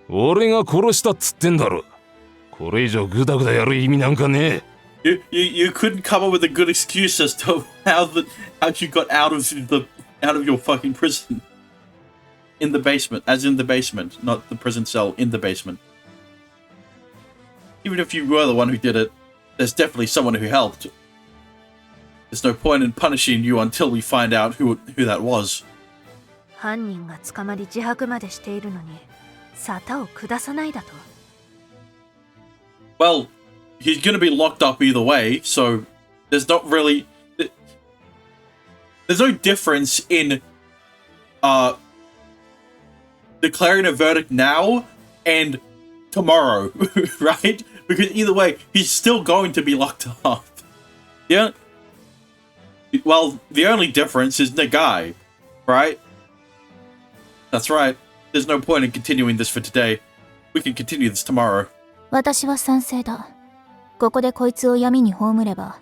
俺が殺したっつってんだろ。これ以上グダグダやる意味なんかねえ。You couldn't come up with a good excuse as to how you got out of your fucking prison. In the basement, as in the basement, not the prison cell, in the basement. Even if you were the one who did it, there's definitely someone who helped. There's no point in punishing you until we find out who that was. 犯人が捕まり自白までしているのに沙汰を下さないだと。Well, he's gonna be locked up either way, so there's not really... There's no difference in declaring a verdict now and tomorrow, right? Because either way, he's still going to be locked up. Yeah. Well, the only difference is the guy, right? That's right. There's no point in continuing this for today. We can continue this tomorrow. 私は賛成だ。ここでこいつを闇に葬れば、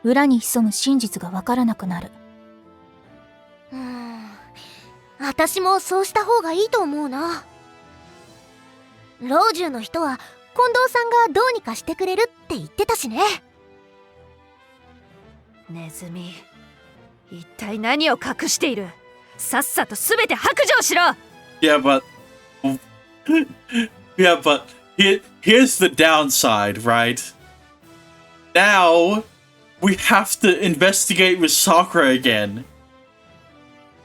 裏に潜む真実がわからなくなる。私もそうした方がいいと思うな。老中の人は近藤さんがどうにかしてくれるって言ってたしね。ネズミ、一体何を隠している？さっさと全て白状しろ。Yeah, but here's the downside, right? Now we have to investigate with Sakura again.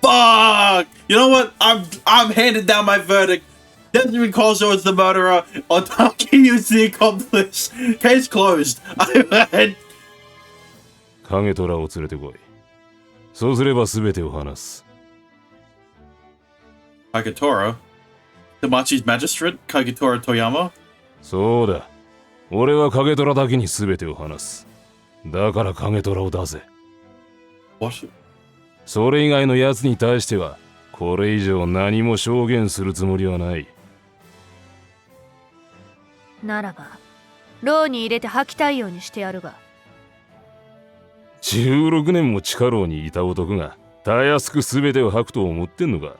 Fuck! You know what? I'm handing down my verdict. Desmond Kozo is the murderer. Otaki is the accomplice. Case closed. I 影虎を連れてこい。そうすれば全てを話す。Kagetora? Damachi's magistrate? Kagetora Toyama? そうだ。俺は影虎だけに全てを話す。だから影虎を出せ。What? それ以外の奴に対しては、これ以上何も証言するつもりはない。ならば、牢に入れて吐きたいようにしてやるが。16年も地下牢にいた男がたやすく全てを吐くと思ってんのか。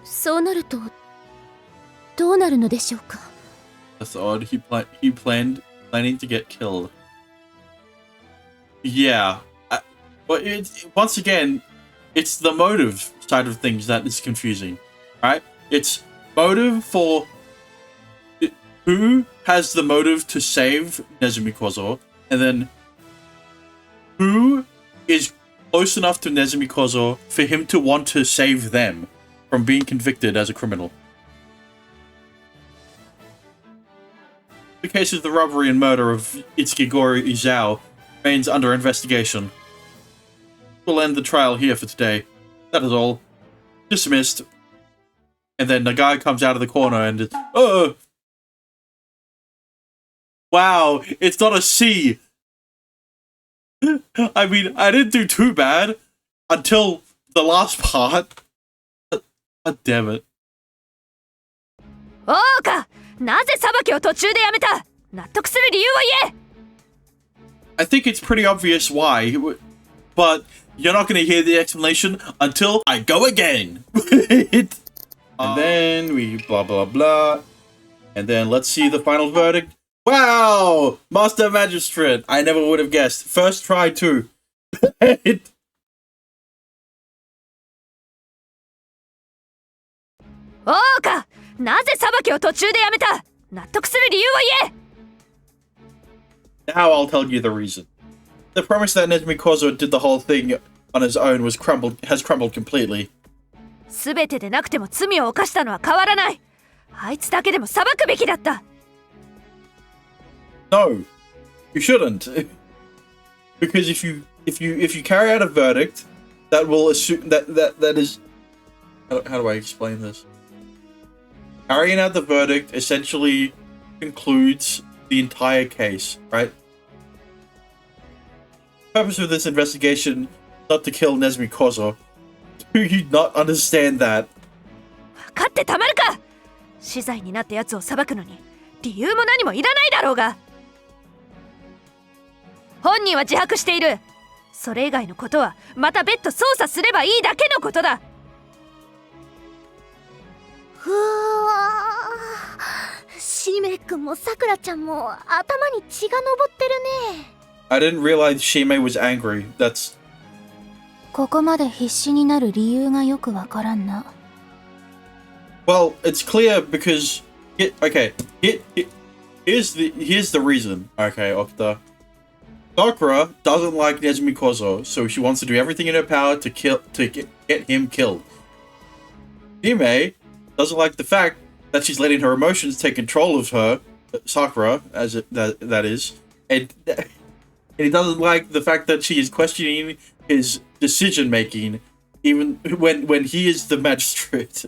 そうなるとどうなるのでしょうか。 That's odd. He planning to get killed. Yeah. But once again, it's the motive side of things that is confusing, right? It's motive for who has the motive to save Nezumi Kozo, and then who is close enough to Nezumi Kozo for him to want to save them from being convicted as a criminal. The case of the robbery and murder of Itsukigori Izao remains under investigation. We'll end the trial here for today. That is all. Dismissed. And then the guy comes out of the corner and wow, it's not a C. I mean, I didn't do too bad until the last part. God damn it. おうか、なぜ裁きを途中でやめた？納得する理由を言え。 I think it's pretty obvious why, but you're not going to hear the explanation until I go again. And then we blah blah blah. And then let's see the final verdict. Wow! Master Magistrate! I never would have guessed. First try too. おうか、なぜ裁きを途中でやめた？納得する理由を言え。 Now I'll tell you the reason. The premise that Nezumi Kozo did the whole thing on his own has crumbled completely. すべてでなくても罪を犯したのは変わらない。あいつだけでも裁くべきだった。 No, you shouldn't. Because if you carry out a verdict, that will assume that is how do I explain this? Carrying out the verdict essentially concludes the entire case, right? The purpose of this investigation is not to kill Nezumi Kozo. Do you not understand that? 分かってたまるか。死罪になったやつを裁くのに理由も何もいらないだろうが。本人は自白している。それ以外のことはまた別途捜査すればいいだけのことだ。ふわー、しめくんもさくらちゃんも頭に血が上ってるね。 I didn't realize Shime was angry. That's ここまで必死になる理由がよくわからんな。 well, it's clear because here's the reason. Okay, Okta. Sakura doesn't like Nezumi Kozo, so she wants to do everything in her power to get him killed. Hime doesn't like the fact that she's letting her emotions take control of her, Sakura, that is, and he doesn't like the fact that she is questioning his decision making, even when he is the magistrate.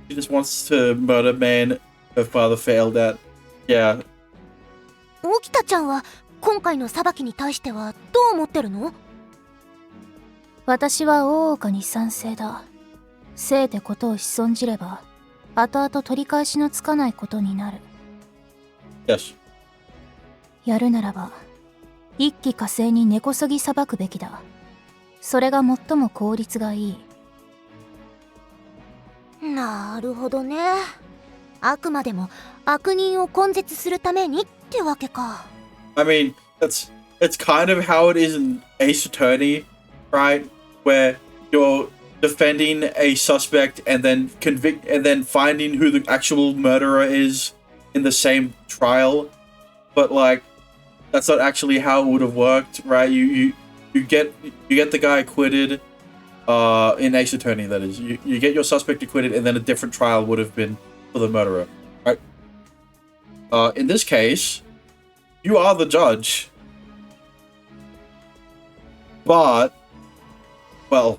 She just wants to murder man her father failed at. Yeah. 沖田ちゃんは今回の裁きに対してはどう思ってるの？私は大岡に賛成だ。せいてことを潜んじれば後々取り返しのつかないことになる。 Yes. やるならば一気呵成に根こそぎ裁くべきだ。それが最も効率がいい。なるほどね。あくまでも悪人を根絶するためにってわけか。 I mean, it's kind of how it is in Ace Attorney, right? Where you're defending a suspect and then finding who the actual murderer is in the same trial, but like that's not actually how it would have worked, right? You get the guy acquitted in Ace Attorney, that is. You get your suspect acquitted and then a different trial would have been for the murderer, right? In this case, you are the judge, but well,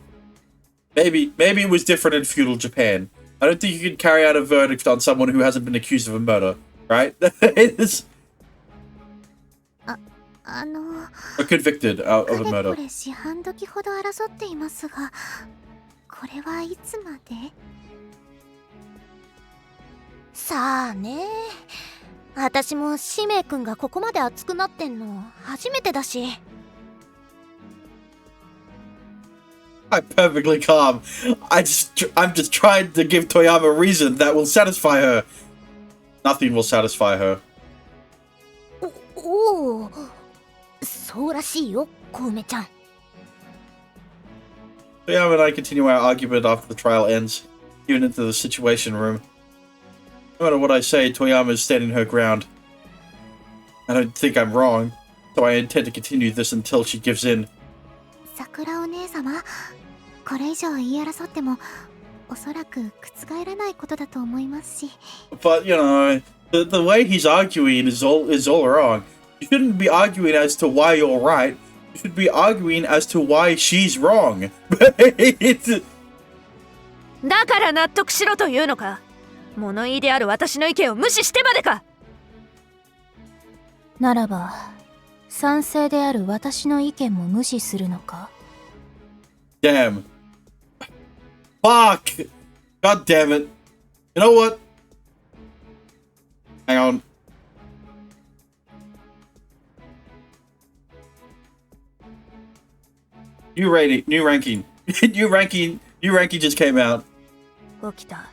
maybe it was different in feudal Japan. I don't think you can carry out a verdict on someone who hasn't been accused of a murder, right? It's or convicted of a かれ murder. これ四半時ほど争っていますが、これはいつまで？さあね、私も使命くんがここまで熱くなってんの初めてだし。I'm perfectly calm. I'm just trying to give Toyama a reason that will satisfy her. Nothing will satisfy her. おお、そうらしいよ、小梅ちゃん。Toyama and I continue our argument after the trial ends, even into the situation room. No matter what I say, Toyama is standing her ground. I don't think I'm wrong, so I intend to continue this until she gives in. 桜お姉様、これ以上言い争ってもおそらく覆らないことだと思いますし。 But, you know, the way he's arguing is all wrong. You shouldn't be arguing as to why you're right. You should be arguing as to why she's wrong. だから納得しろというのか。物言いである私の意見を無視してまでか。ならば賛成である私の意見も無視するのか。 Damn. Fuck! God damn it. You know what? Hang on. New ranking. New ranking just came out. 起きた。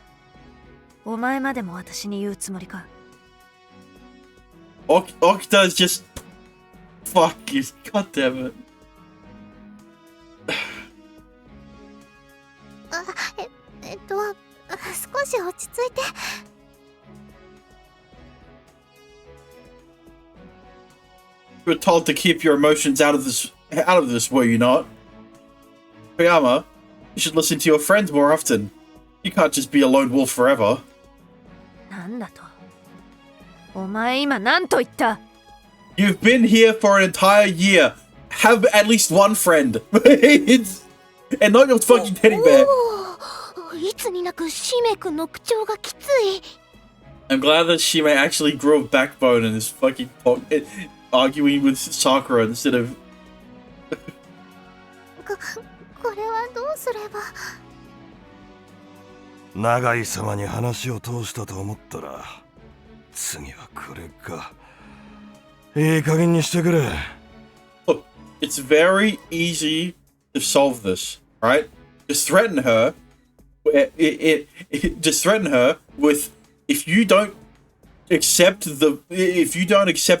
お前までも私に言うつもりか。Okita is just... Fuck you. God damn it. 少し落ち着いて。You were told to keep your emotions out of this, were you not? Toyama, you should listen to your friends more often. You can't just be a lone wolf forever. なんだと。お前今何と言った？ You've been here for an entire year. Have at least one friend. And not your fucking teddy bear. いつになく使命くんの口調がきつい。 I'm glad that Shime actually grew a backbone and is fucking arguing with Sakura instead of... これはどうすれば。長井様に話を通したと思ったら次はこれか。いい加減にしてくれ。 Look, it's very easy to solve this, right? Just threaten her. Just threaten her with, if you don't accept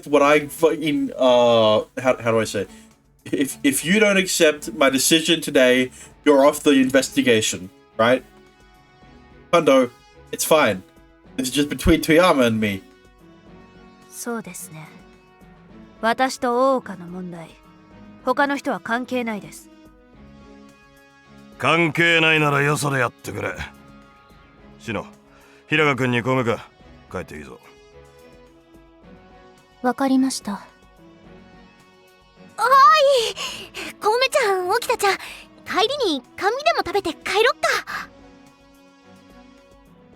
what I fucking how do I say? If you don't accept my decision today, you're off the investigation, right? Kondo, it's fine. It's just between Toyama and me. そうですね。私と大岡の問題。他の人は関係ないです。関係ないならよそでやってくれ。シノ、平賀君に込めか。帰っていいぞ。わかりました。はい、小梅ちゃん、沖田ちゃん、帰りに甘味でも食べて帰ろっか。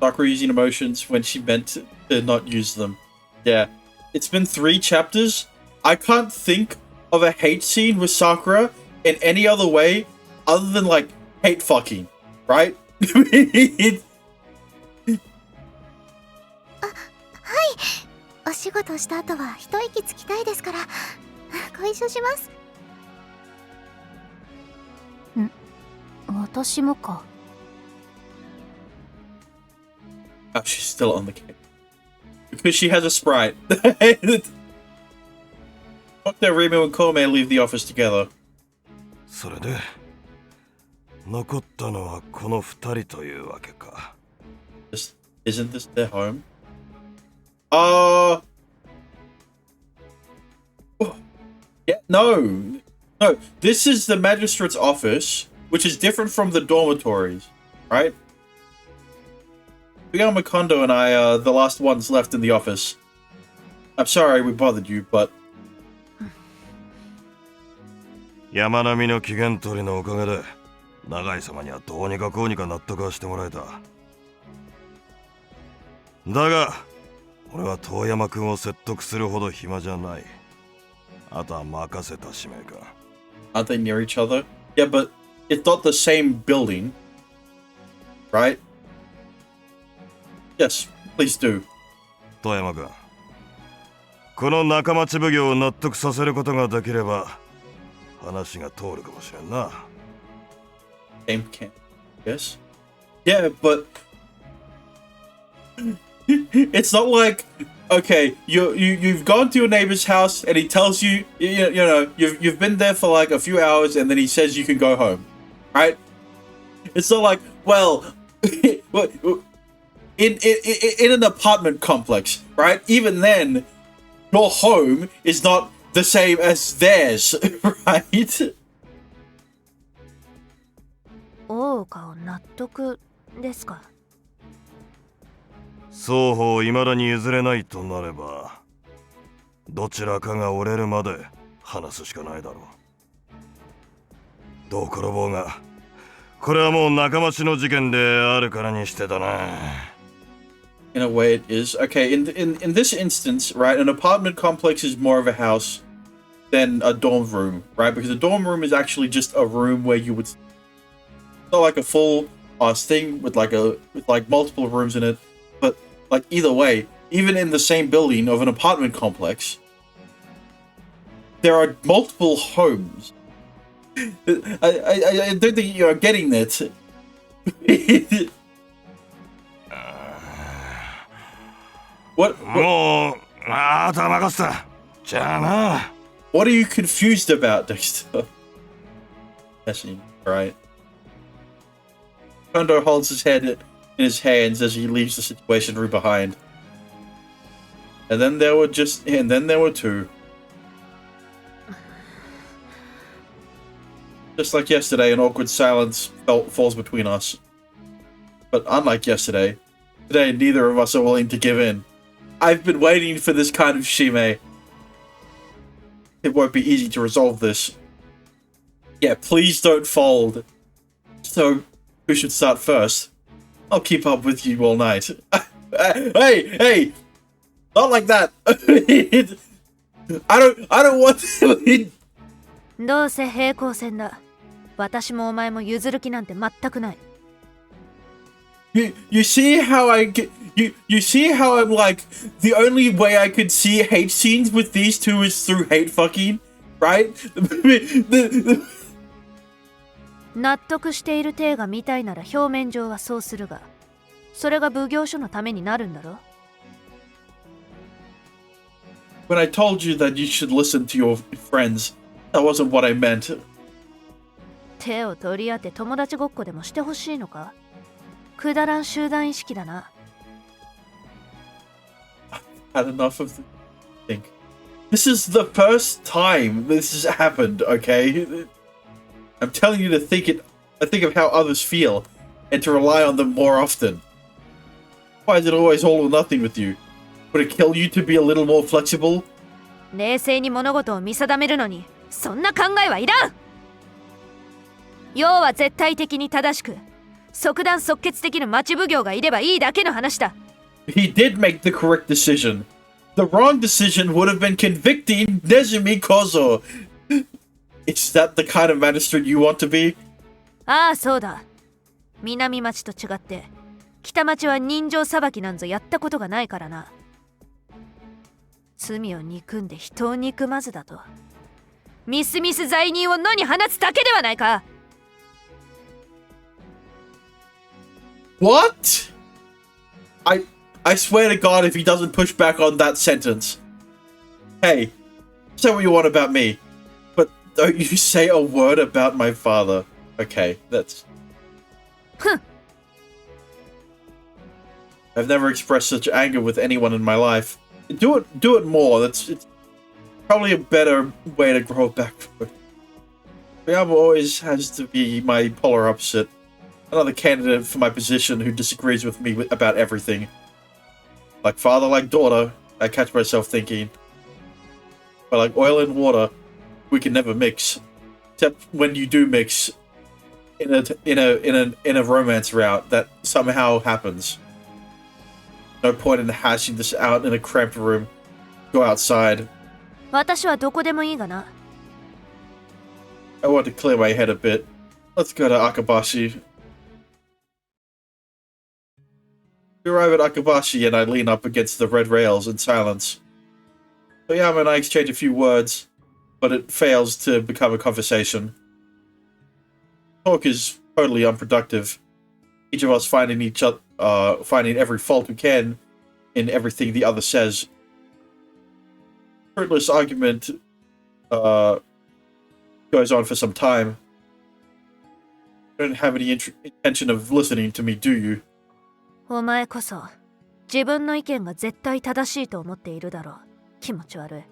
Sakura using emotions when she meant to not use them. Yeah. It's been 3 chapters. I can't think of a hate scene with Sakura in any other way other than, like, hate fucking. Right? はい、お仕事した後は一息つきたいですからご一緒します。私もか。Oh, she's still on the cake. Because she has a sprite. What their Remo and Kome leave the office together. それで残ったのはこの2人というわけか。Isn't this their home? Yeah, no. No, this is the magistrate's office, which is different from the dormitories, right? Toyama Kondo and I are the last ones left in the office. I'm sorry we bothered you, but... 山並みの機嫌取りのおかげで長井様にはどうにかこうにか納得はしてもらえた。だが俺は遠山君を説得するほど暇じゃない。あとは任せた使命か。Aren't they near each other? Yeah, but it's not the same building, right? Yes, please do. 遠山君、この仲町奉行を納得させることができれば話が通るかもしれんな。Same camp. Yes. Yeah, but it's not like, okay, you've gone to your neighbor's house and he tells you, you know, you've been there for like a few hours and then he says you can go home, right? It's not like, well, in an apartment complex, right? Even then, your home is not the same as theirs, right? 大岡を納得ですか。双方未だに譲れないとなればどちらかが折れるまで話すしかないだろう。どう転ぼうがこれはもう仲間氏の事件であるからにしてだな。In a way, it is. Okay, in this instance, right, an apartment complex is more of a house than a dorm room, right? Because a dorm room is actually just a room where you would, not like a full thing with like multiple rooms in it. But like either way, even in the same building of an apartment complex, there are multiple homes. I don't think you're getting that. What もうあとは任せた。じゃあな。What are you confused about, Dexter? Actually, right. Kondo holds his head in his hands as he leaves the situation room behind. And then there were two. Just like yesterday, an awkward silence falls between us. But unlike yesterday, today neither of us are willing to give in. I've been waiting for this kind of shime. It won't be easy to resolve this. Yeah, please don't fold. So, who should start first? I'll keep up with you all night. Hey! Not like that! I don't want to... どうせ平行線だ。私もお前も譲る気なんて全くない。You see how you see how I'm like, the only way I could see hate scenes with these two is through hate fucking, right? 納得している体が見たいなら表面上はそうするが、それが奉行所のためになるんだろ。When I told you that you should listen to your friends, that wasn't what I meant. 手を取り合って友達ごっこでもしてほしいのか。くだらん集団意識だな。Had enough of the thing. This is the first time this has happened, okay? I'm telling you to think of how others feel and to rely on them more often. Why is it always all or nothing with you? Would it kill you to be a little more flexible? 冷静に物事を見定めるのにそんな考えはいらん。要は絶対的に正しく即断即決的な町奉行がいればいいだけの話だ。He did make the correct decision. The wrong decision would have been convicting Nezumi Kozo. Is that the kind of magistrate you want to be? ああそうだ。南町と違って北町は人情裁きなんぞやったことがないからな。罪を憎んで人を憎まずだとみすみす罪人を野に放つだけではないか。What? I swear to God if he doesn't push back on that sentence. Hey, say what you want about me, but don't you say a word about my father. Okay, that's... I've never expressed such anger with anyone in my life. Do it more. It's probably a better way to grow back from it. Ryama always has to be my polar opposite. Another candidate for my position who disagrees with me about everything. Like father, like daughter, I catch myself thinking. But like oil and water, we can never mix. Except when you do mix in a romance route that somehow happens. No point in hashing this out in a cramped room. Go outside. 私はどこでもいいがな。I want to clear my head a bit. Let's go to Akabashi. We arrive at Akabashi and I lean up against the red rails in silence. So Yama and I exchange a few words, but it fails to become a conversation. Talk is totally unproductive. Each of us finding finding every fault we can in everything the other says. Fruitless argument goes on for some time. You don't have any intention of listening to me, do you? お前こそ自分の意見が絶対正しいと思っているだろう。気持ち悪い。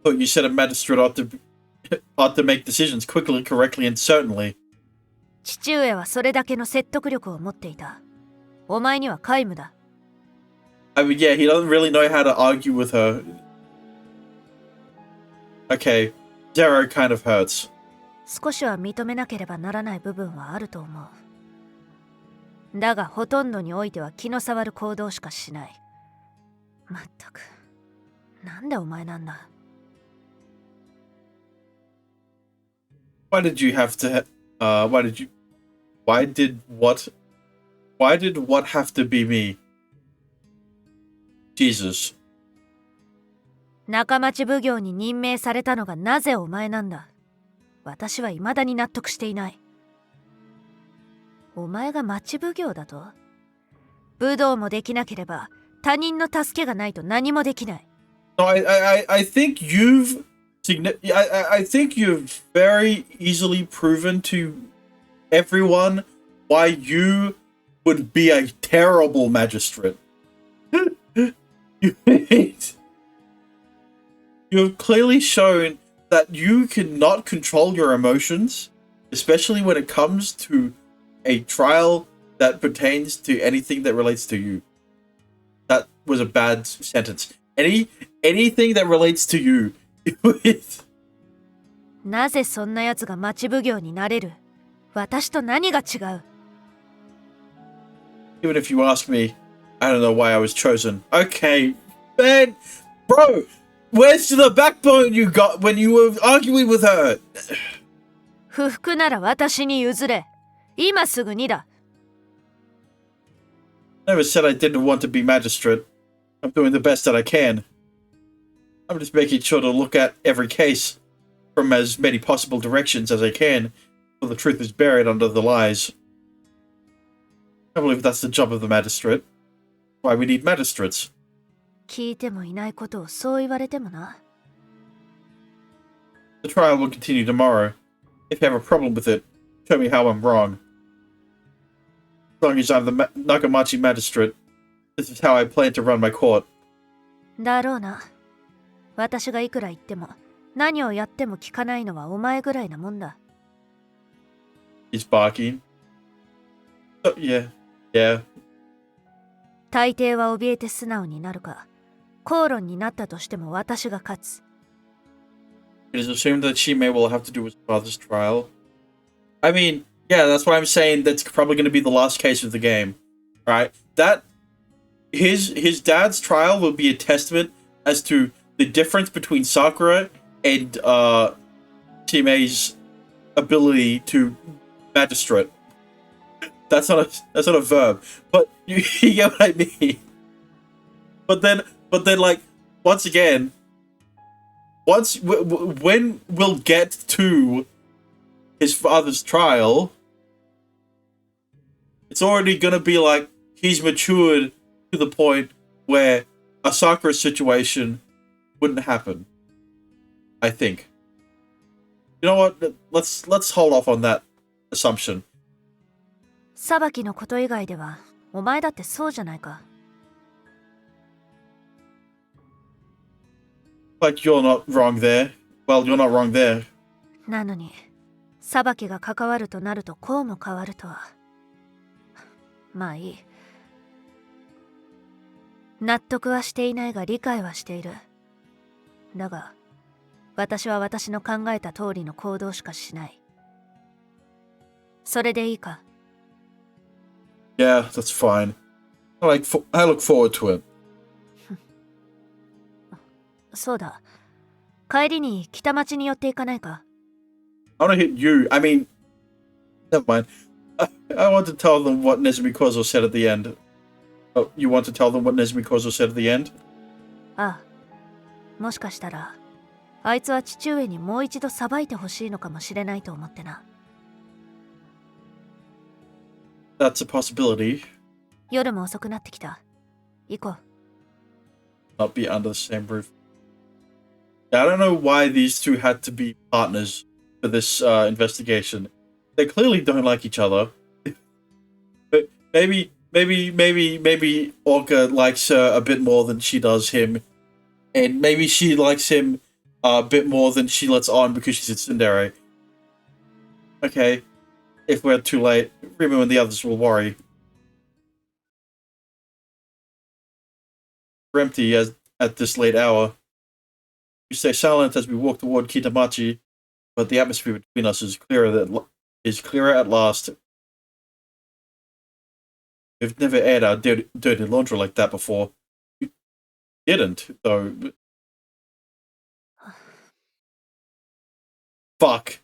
But you said a magistrate ought to make decisions quickly, correctly, and certainly. 父上はそれだけの説得力を持っていた。お前には皆無だ。I mean, yeah, he doesn't really know how to argue with her. Okay, Zero kind of hurts. 少しは認めなければならない部分はあると思う。だがほとんどにおいては気の障る行動しかしない。まったく、なんでお前なんだ。Why did you have to? Why did what have to be me? Jesus. 仲町奉行に任命されたのがなぜお前なんだ。私は未だに納得していない。お前が町奉行だと？武道もできなければ他人の助けがないと何もできない。No, I think I think you've very easily proven to everyone why you would be a terrible magistrate. You've clearly shown that you cannot control your emotions, especially when it comes to a trial that pertains to anything that relates to you. That was a bad sentence. Anything that relates to you. なぜそんな奴が町奉行になれる？私と何が違う？ Even if you ask me, I don't know why I was chosen. Okay, man, bro, where's the backbone you got when you were arguing with her? 不服なら私に譲れ。今すぐにだ。Never said I didn't want to be magistrate. I'm doing the best that I can. I'm just making sure to look at every case from as many possible directions as I can, so the truth is buried under the lies. I believe that's the job of the magistrate. Why we need magistrates. 聞いてもいないことをそう言われてもな。The trial will continue tomorrow. If you have a problem with it, tell me how I'm wrong. As long as I'm the Nakamachi magistrate, this is how I plan to run my court. だろうな。私がいくら言っても何をやっても聞かないのはお前ぐらいなもんだ。He's barking. Oh, yeah. Yeah. 大抵は怯えて素直になるか、口論になったとしても私が勝つ。It is assumed that Shime will have to do his father's trial. I mean, yeah, that's why I'm saying that's probably going to be the last case of the game, right? That his dad's trial will be a testament as to the difference between Sakura and Shime's ability to magistrate. That's not a verb, but you get what I mean. But then, like, once again, when we'll get to his father's trial, it's already gonna be like he's matured to the point where a Sakura situation wouldn't happen. I think. You know what? Let's hold off on that assumption. 裁きのこと以外ではお前だってそうじゃないか。Like you're not wrong there. Well, you're not wrong there. なのに裁きが関わるとなるとこうも変わるとは。まあいい。納得はしていないが理解はしている。だが私は私の考えた通りの行動しかしない。それでいいか？ Yeah, that's fine. I look forward to it. そうだ。帰りに北町に寄っていかないか？ I want to hit you. I mean, never mind. I want to tell them what Nezumi Kozo said at the end. Oh, you want to tell them what Nezumi Kozo said at the end? ああ、もしかしたらあいつは父上にもう一度裁いてほしいのかもしれないと思ってな。That's a possibility. 夜も遅くなってきた。行こう。 Not be under the same roof. I don't know why these two had to be partners for this investigation. They clearly don't like each other. But maybe Orca likes her a bit more than she does him. And maybe she likes him a bit more than she lets on because she's a tsundere. Okay. If we're too late, Rima and the others will worry. We're empty at this late hour. We stay silent as we walk toward Kitamachi, but the atmosphere between us is clearer at last. We've never aired our dirty laundry like that before. We didn't, though. Fuck.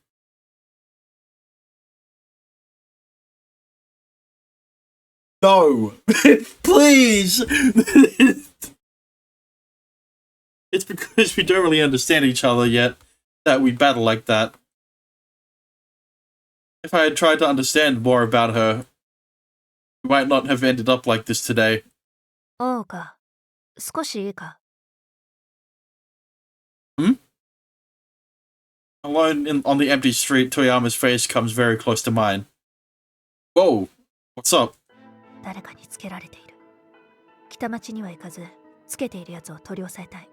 No! Please! It's because we don't really understand each other yet that we battle like that. If I had tried to understand more about her, we might not have ended up like this today. おうか。少しいいか。 Alone on the empty street, Toyama's face comes very close to mine. Whoa! What's up? 誰かにつけられている。北町には行かず、つけているやつを取り押さえたい。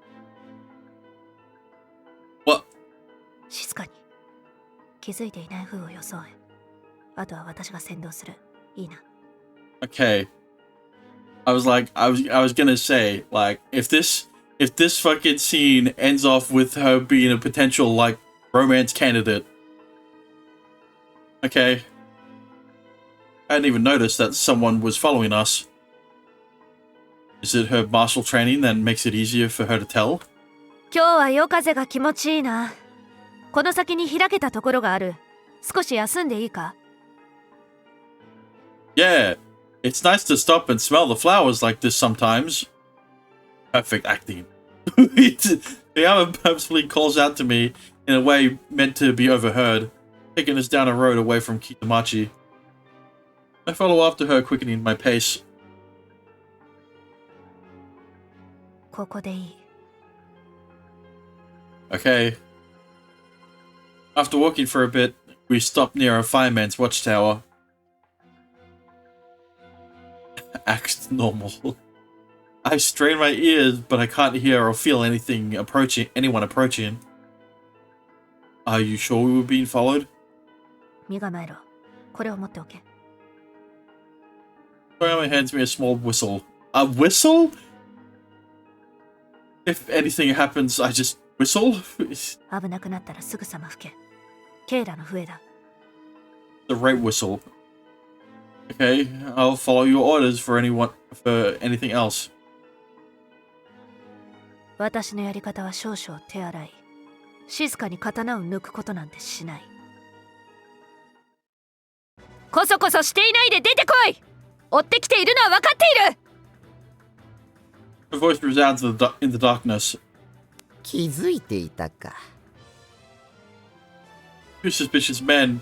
What? 静かに。気づいていない風を装え。あとは私が先導する。いいな。 Okay. I was gonna say, like, if this fucking scene ends off with her being a potential, like, romance candidate. Okay. I hadn't even noticed that someone was following us. Is it her martial training that makes it easier for her to tell? 今日は夜風が気持ちいいな。この先に開けたところがある。少し休んでいいか？ Yeah. It's nice to stop and smell the flowers like this sometimes. Perfect acting. Toyama purposefully calls out to me in a way meant to be overheard, taking us down a road away from Kitamachi. I follow after her, quickening my pace. ここでいい。 Okay. After walking for a bit, we stop near a fireman's watchtower. Acts normal. I strain my ears, but I can't hear or feel anyone approaching. Are you sure we were being followed? 身構えろ。これを持っておけ。 Toyama hands me a small whistle. A whistle? If anything happens, I just whistle? 危なくなったらすぐさま吹け。ケイラの笛だ。 The right whistle. Okay, I'll follow your orders for anything else. 私のやり方は少々手荒い。静かに刀を抜くことなんてしない。こそこそしていないで出てこい！追ってきているのは分かっている！ Her voice resounds in the darkness. 気づいていたか。 Two suspicious men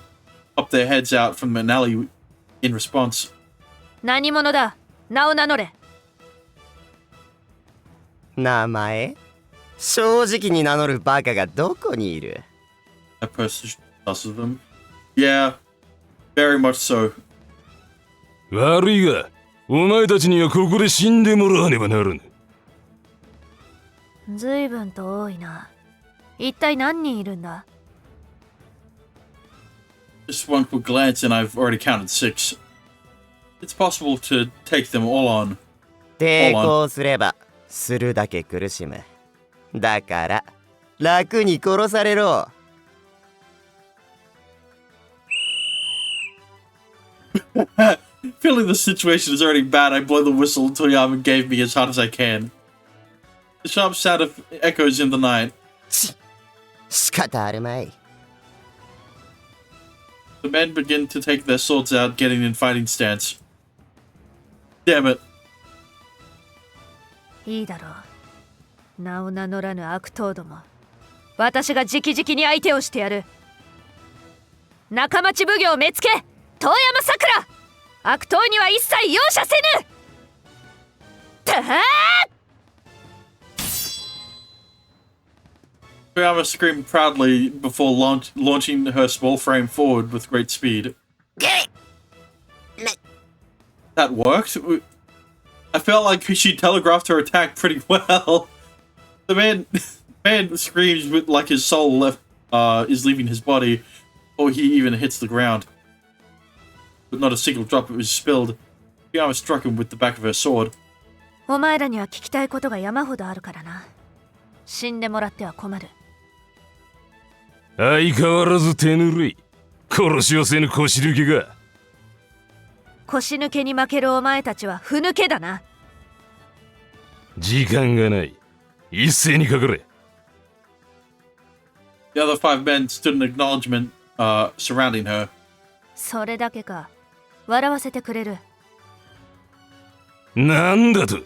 pop their heads out from an alley in response. 何者だ？名を名乗れ。名前？正直に名乗るバカがどこにいる？ That person tosses them. Yeah, very much so. 悪いが、お前たちにはここで死んでもらわねばならぬ。ずいぶんと多いな。一体何人いるんだ？ Just one quick glance and I've already counted 6. It's possible to take them all on. 抵抗すればするだけ苦しむ。だから楽に殺されろ。Feeling the situation is already bad, I blow the whistle Toyama gave me as hard as I can. The sharp sound echoes in the night. 仕方あるまい。 The men begin to take their swords out, getting in fighting stance. Damn it. いいだろう。名を名乗らぬ悪党ども、私が直々に相手をしてやる。仲町奉行目付遠山さくら、悪党には一切容赦せぬ。たはToyama screamed proudly before launching her small frame forward with great speed. That worked? I felt like she telegraphed her attack pretty well. The man screams with like his soul is leaving his body, or he even hits the ground. But not a single drop was spilled. Toyama struck him with the back of her sword. お前らには聞きたいことが山ほどあるからな。死んでもらっては困る。相変わらず手ぬるい。殺しをせぬ腰抜けが。腰抜けに負けるお前たちはふぬけだな。時間がない。一斉にかかれ。The other 5 men stood in acknowledgement, surrounding her. それだけか。笑わせてくれる。なんだと。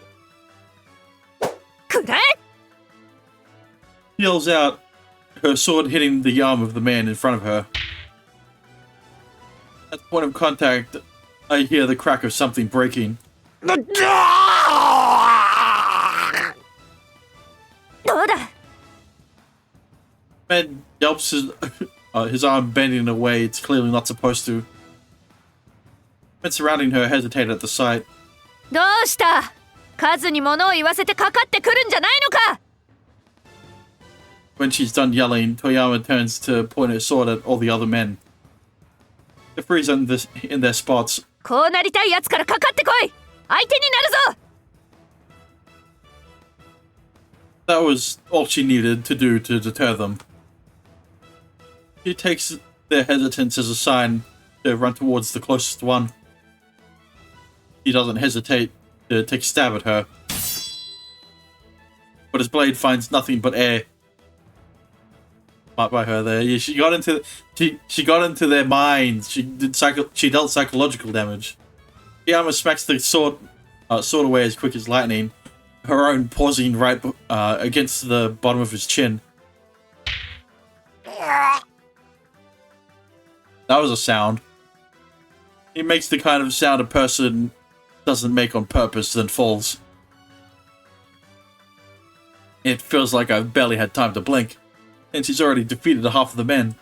くらえ Yells out, her sword hitting the arm of the man in front of her. At the point of contact, I hear the crack of something breaking. どうだ Man yelps his arm bending in a way it's clearly not supposed to. Men surrounding her hesitate at the sight. どうした、数に物を言わせてかかってくるんじゃないのか。 When she's done yelling, Toyama turns to point her sword at all the other men. They freeze in their spots. こうなりたいやつからかかってこい。相手になるぞ。 That was all she needed to do to deter them. She takes their hesitance as a sign to run towards the closest one. He doesn't hesitate to take a stab at her. But his blade finds nothing but air. Smart by her there. Yeah, she got into their minds. She dealt psychological damage. Yama smacks the sword away as quick as lightning, her own pausing right against the bottom of his chin. That was a sound. He makes the kind of sound a person doesn't make on purpose, then falls. It feels like I've barely had time to blink, and she's already defeated half of the men.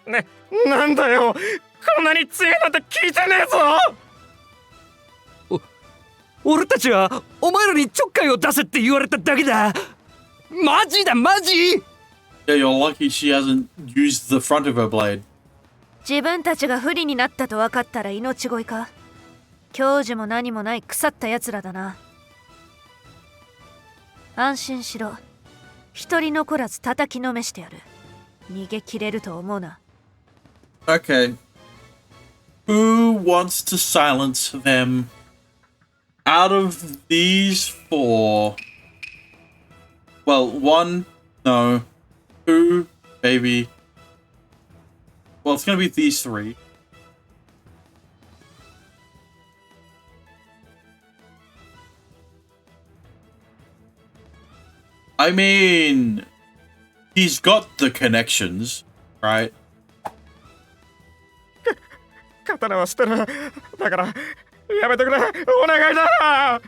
なんだよ。こんなに強いなんて聞いてねえぞ。俺たちはお前らにちょっかいを出せって言われただけだ。マジだマジ。 Yeah, you're lucky she hasn't used the front of her blade. 自分たちが不利になったと分かったら命乞いか。教授も何もない腐ったやつらだな。安心しろ。一人残らず叩きのめしてやる。逃げ切れると思うな。 Okay. Who wants to silence them? Out of these 4. Well, 1, no. 2, maybe. Well, it's gonna be these 3. I mean, he's got the connections, right? 刀は捨てる。だからやめてくれ。お願いだ。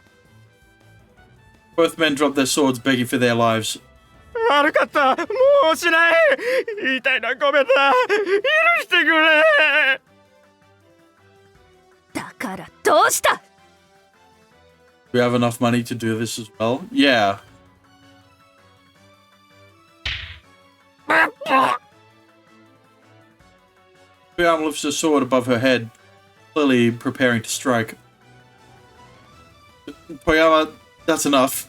Both men drop their swords, begging for their lives. 悪かった。もうしない。言いたいな。ごめんな。許してくれ。だからどうした。 We have enough money to do this as well? Yeah. Toyama lifts her sword above her head, clearly preparing to strike. Toyama, that's enough.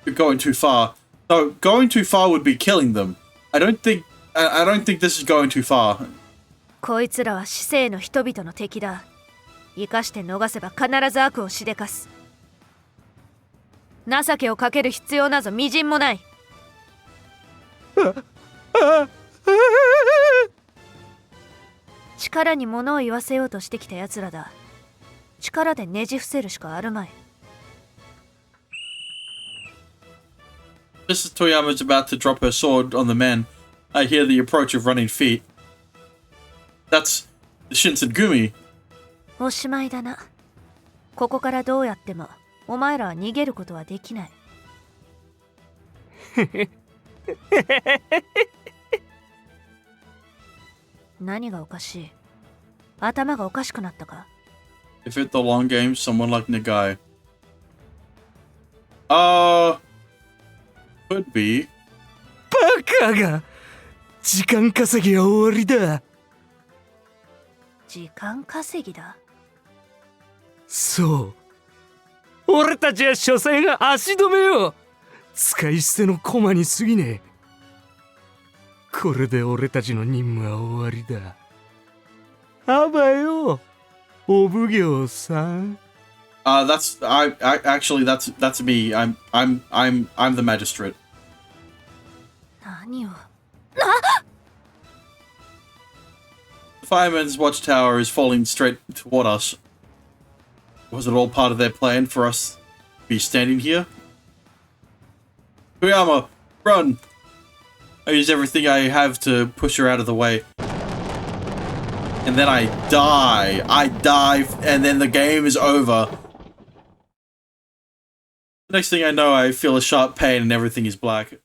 You're going too far. No, going too far would be killing them. I don't think this is going too far. こいつらは市政の人々の敵だ。生かして逃せば必ず悪をしでかす。情けをかける必要なぞみじんもない。力に物を言わせようとしてきたやつらだ。力でねじ伏せるしかあるまい。Just as Toyama's about to drop her sword on the men, I hear the approach of running feet. That's the Shinsengumi. おしまいだな。ここからどうやってもお前らは逃げることはできない。何がおかしい？頭がおかしくなったか？ If it's the long game, someone like Nagai. Could be. バカが時間稼ぎは終わりだ。時間稼ぎだ。そう。俺たちは所詮が足止めよ。使い捨ての駒に過ぎねえ。これで俺たちの任務は終わりだ。あばよ、お奉行さん。Actually that's me. I'm the magistrate. 何を？ The fireman's watchtower is falling straight toward us. Was it all part of their plan for us to be standing here? Toyama, run! I use everything I have to push her out of the way. And then I die. And then the game is over. The next thing I know, I feel a sharp pain and everything is black.